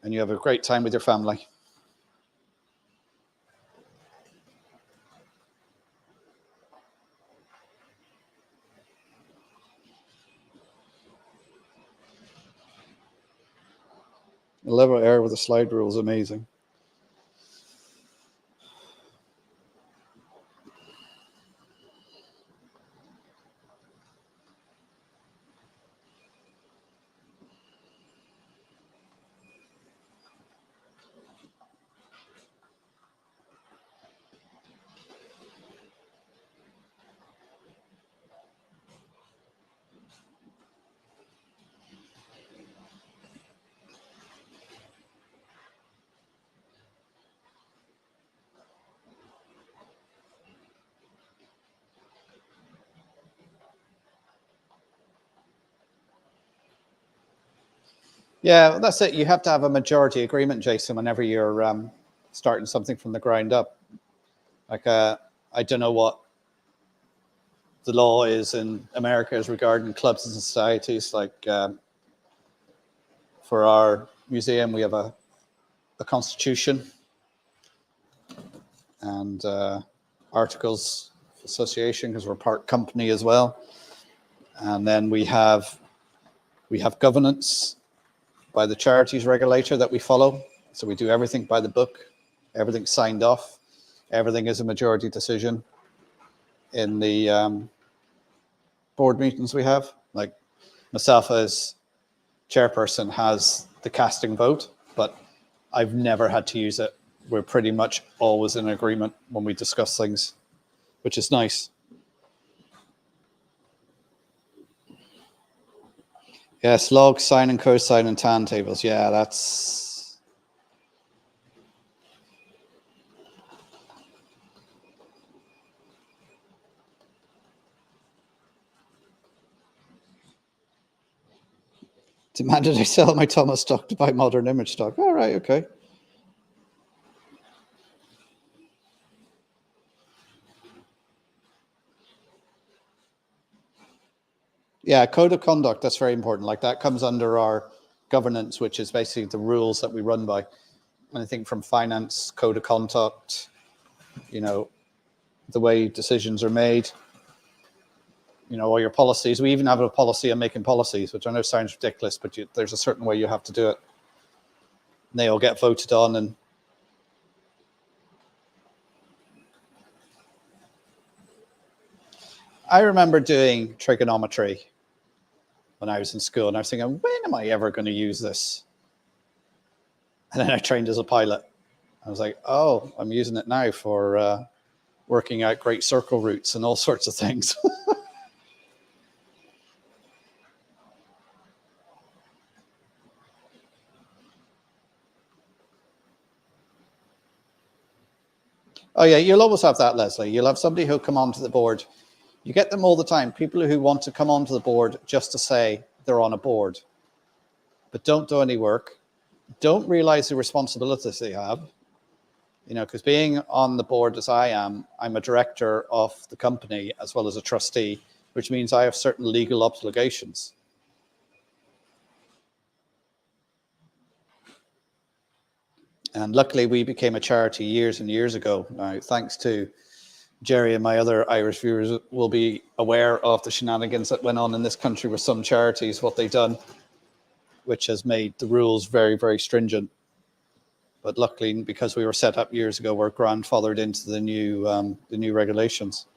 And you have a great time with your family. The level air with the slide rule is amazing. Yeah, that's it. You have to have a majority agreement, Jason, whenever you're starting something from the ground up. Like, I don't know what the law is in America as regarding clubs and societies. Like, for our museum, we have a constitution and articles of association because we're part company as well. And then we have governance by the charities regulator that we follow. So we do everything by the book, everything's signed off, everything is a majority decision in the board meetings we have. Like myself as chairperson has the casting vote, but I've never had to use it we're pretty much always in agreement when we discuss things, which is nice. Yes, log, sine and cosine and tan tables. Yeah, that's... Demanded I sell my Thomas stock to buy modern image stock. All right, okay. Yeah, code of conduct, that's very important. Like that comes under our governance, which is basically the rules that we run by. Anything from finance, code of conduct, you know, the way decisions are made, you know, all your policies. We even have a policy on making policies, which I know sounds ridiculous, but there's a certain way you have to do it. And they all get voted on. And I remember doing trigonometry when I was in school, and I was thinking, when am I ever going to use this? And then I trained as a pilot. I was like, oh, I'm using it now for working out great circle routes and all sorts of things. Oh yeah, you'll always have that, Leslie. You'll have somebody who'll come onto the board. You get them all the time. People who want to come onto the board just to say they're on a board, but don't do any work, don't realize the responsibilities they have. You know, because being on the board as I am, I'm a director of the company as well as a trustee, which means I have certain legal obligations. And luckily, we became a charity years and years ago. Now, thanks to Jerry and my other Irish viewers will be aware of the shenanigans that went on in this country with some charities, what they've done, which has made the rules very, very stringent. But luckily, because we were set up years ago, we're grandfathered into the new regulations.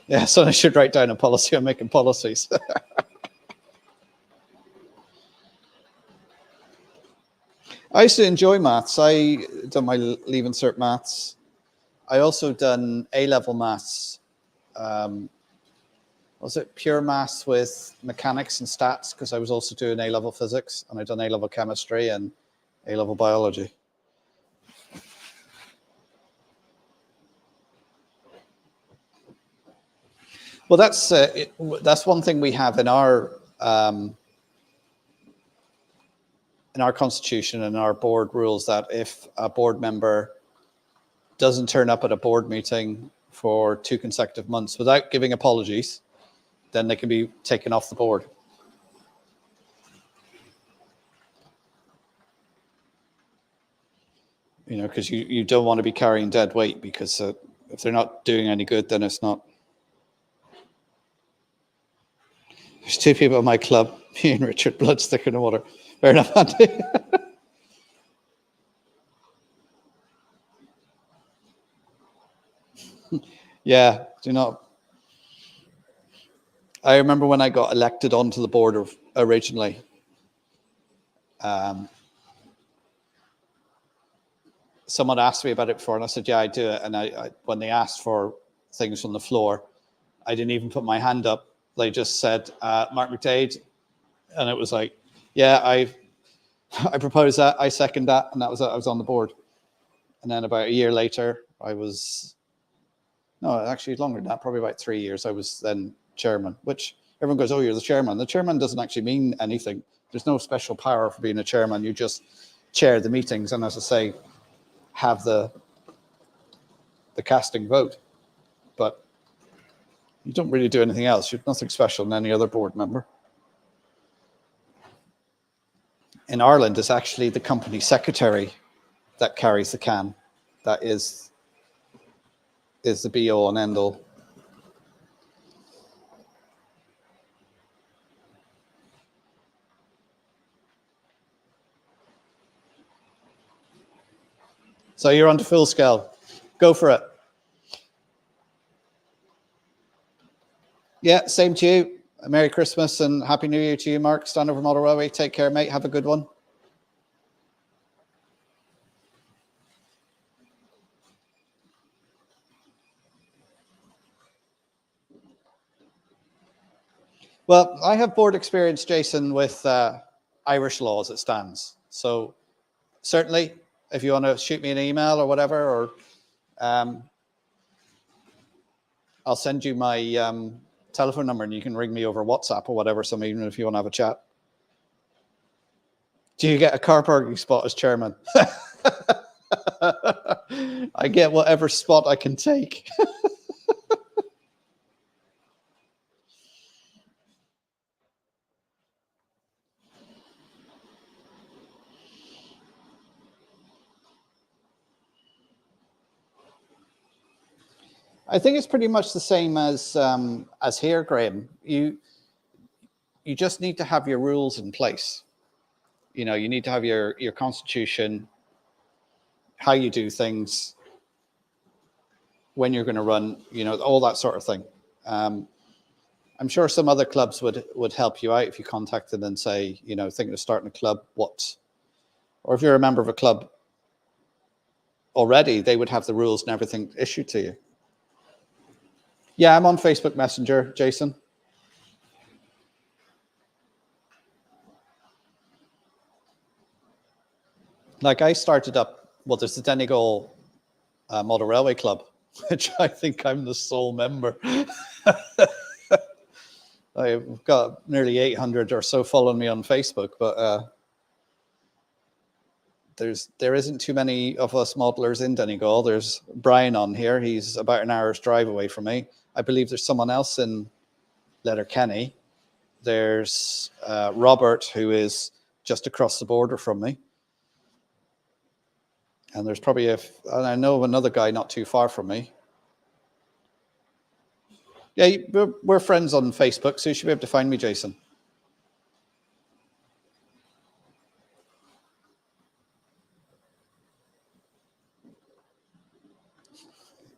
Yeah, so I should write down a policy on making policies. I used to enjoy maths. I done my Leaving Cert maths. I also done A-level maths. Was it pure maths with mechanics and stats? Because I was also doing A-level physics, and I done A-level chemistry and A-level biology. Well, that's one thing we have in our constitution and our board rules, that if a board member doesn't turn up at a board meeting for 2 consecutive months without giving apologies, then they can be taken off the board. You know, because you don't want to be carrying dead weight, because if they're not doing any good, then it's not. There's 2 people in my club, me and Richard, blood's thicker than water. Fair enough, Andy. Yeah, do not. I remember when I got elected onto the board originally. Someone asked me about it before, and I said, yeah, I do it. And I when they asked for things from the floor, I didn't even put my hand up. They just said, Mark McDade. And it was like, yeah, I proposed that, I second that, and that was it. I was on the board. And then about a year later, no, actually longer than that, probably about 3 years, I was then chairman, which everyone goes, oh, you're the chairman. The chairman doesn't actually mean anything. There's no special power for being a chairman. You just chair the meetings, and as I say, have the casting vote. But you don't really do anything else. You're nothing special than any other board member. In Ireland, it's actually the company secretary that carries the can. That is the be-all and end-all. So you're on to full scale. Go for it. Yeah, same to you. Merry Christmas and Happy New Year to you, Mark. Standover Model Railway. Take care, mate. Have a good one. Well, I have board experience, Jason, with Irish law as it stands. So certainly, if you want to shoot me an email or whatever, or I'll send you my telephone number and you can ring me over WhatsApp or whatever, some evening if you want to have a chat. Do you get a car parking spot as chairman? I get whatever spot I can take. I think it's pretty much the same as here, Graham. You just need to have your rules in place. You know, you need to have your constitution, how you do things, when you're going to run, you know, all that sort of thing. I'm sure some other clubs would help you out if you contacted them and say, you know, thinking of starting a club, or if you're a member of a club already, they would have the rules and everything issued to you. Yeah, I'm on Facebook Messenger, Jason. Like I started up, well, there's the Donegal Model Railway Club, which I think I'm the sole member. I've got nearly 800 or so following me on Facebook, but there isn't too many of us modelers in Donegal. There's Brian on here. He's about an hour's drive away from me. I believe there's someone else in Letterkenny. There's Robert, who is just across the border from me. And there's probably and I know of another guy not too far from me. Yeah, we're friends on Facebook, so you should be able to find me, Jason.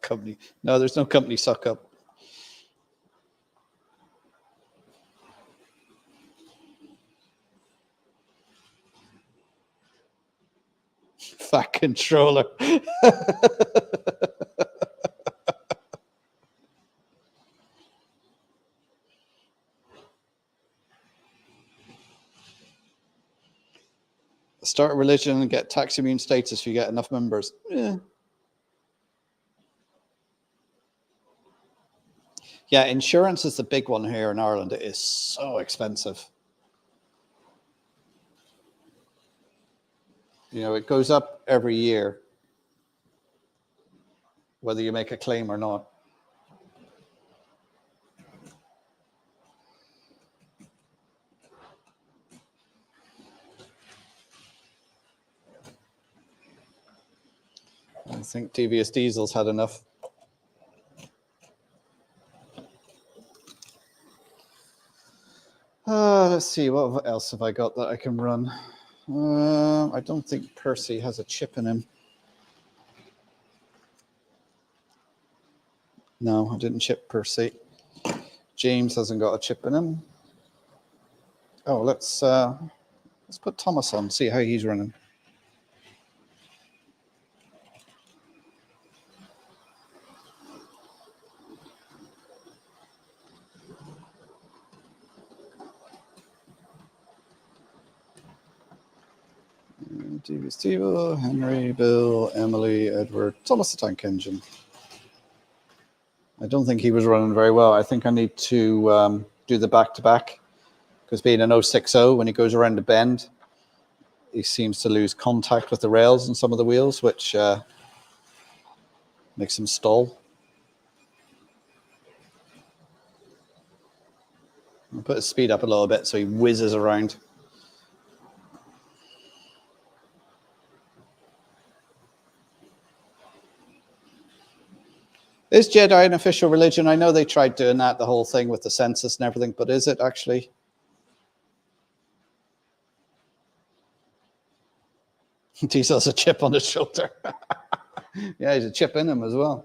Company. No, there's no company suck up. Fat controller. Start a religion and get tax immune status if you get enough members. Yeah. Yeah, insurance is the big one here in Ireland. It is so expensive. You know, it goes up every year, whether you make a claim or not. I think TVS Diesel's had enough. Let's see, what else have I got that I can run? I don't think Percy has a chip in him. No, I didn't chip Percy. James hasn't got a chip in him. Oh, let's put Thomas on, see how he's running. TV Steve, Henry, Bill, Emily, Edward, Thomas the Tank Engine. I don't think he was running very well. I think I need to do the back-to-back, because being an 060, when he goes around the bend, he seems to lose contact with the rails and some of the wheels, which makes him stall. I'll put his speed up a little bit so he whizzes around. Is Jedi an official religion? I know they tried doing that, the whole thing with the census and everything, but is it actually? Diesel has a chip on his shoulder. Yeah, he's a chip in him as well.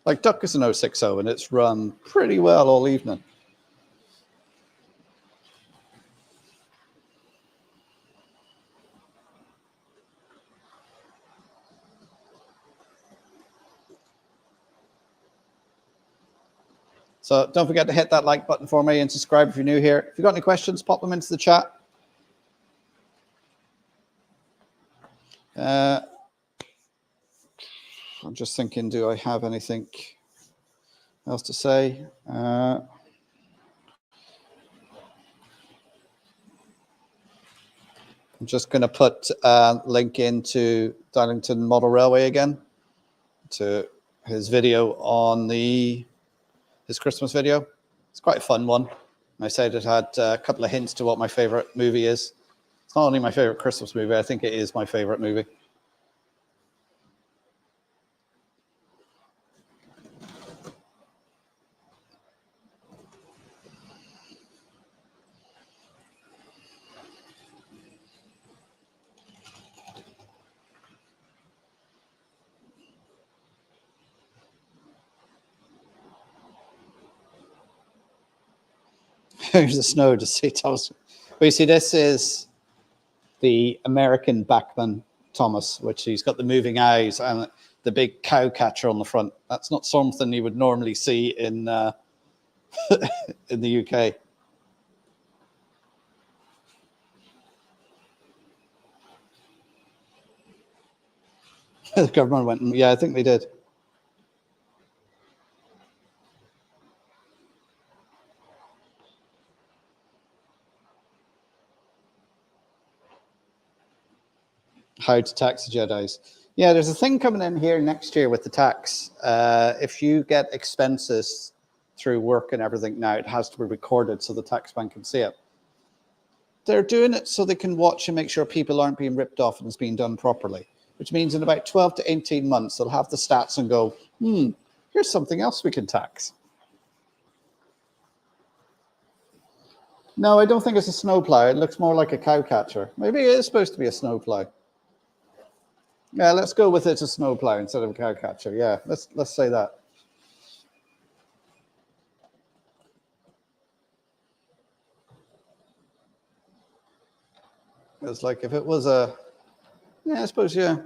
Like Duck is an 060 and it's run pretty well all evening. So don't forget to hit that like button for me and subscribe if you're new here. If you've got any questions, pop them into the chat. I'm just thinking, do I have anything else to say? I'm just going to put a link into Darlington Model Railway again to his video on his Christmas video. It's quite a fun one. I said it had a couple of hints to what my favorite movie is. It's not only my favorite Christmas movie, I think it is my favorite movie. Here's the snow to see Thomas. But you see, this is the American Bachman Thomas, which he's got the moving eyes and the big cow catcher on the front. That's not something you would normally see in in the UK. The government went, yeah, I think they did. How to tax the Jedis. Yeah, there's a thing coming in here next year with the tax. If you get expenses through work and everything now, it has to be recorded so the tax man can see it. They're doing it so they can watch and make sure people aren't being ripped off and it's being done properly, which means in about 12 to 18 months, they'll have the stats and go, here's something else we can tax. No, I don't think it's a snowplow. It looks more like a cow catcher. Maybe it is supposed to be a snowplow. Yeah, let's go with it's a snowplow instead of a cow catcher. Yeah, let's say that. It's like if it was a, yeah, I suppose, yeah.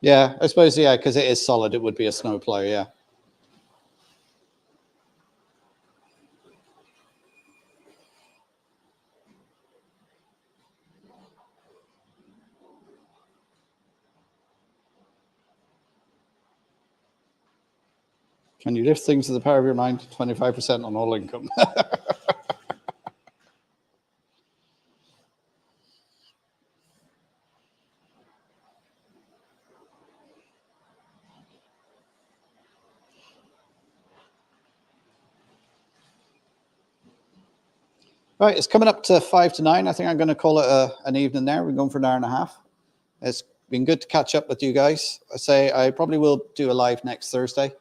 Yeah, I suppose, yeah, because it is solid, it would be a snowplow, yeah. Can you lift things to the power of your mind? 25% on all income. Right, it's coming up to 5 to 9. I think I'm going to call it an evening there. We're going for an hour and a half. It's been good to catch up with you guys. I say I probably will do a live next Thursday.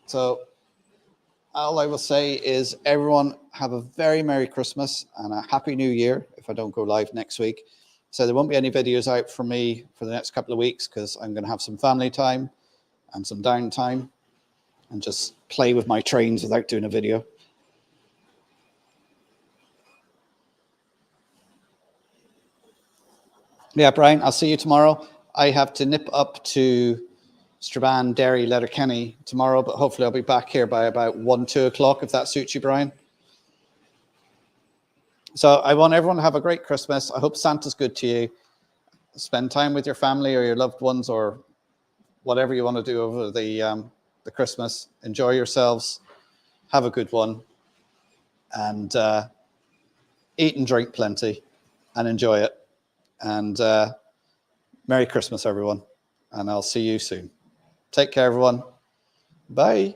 So all I will say is everyone have a very Merry Christmas and a Happy New Year if I don't go live next week. So there won't be any videos out for me for the next couple of weeks because I'm going to have some family time and some downtime and just play with my trains without doing a video. Yeah, Brian, I'll see you tomorrow. I have to nip up to Strabane, Derry, Letterkenny tomorrow, but hopefully I'll be back here by about 1, 2 o'clock if that suits you, Brian. So I want everyone to have a great Christmas. I hope Santa's good to you. Spend time with your family or your loved ones or whatever you want to do over the Christmas. Enjoy yourselves. Have a good one. And eat and drink plenty and enjoy it. And Merry Christmas, everyone. And I'll see you soon. Take care, everyone. Bye.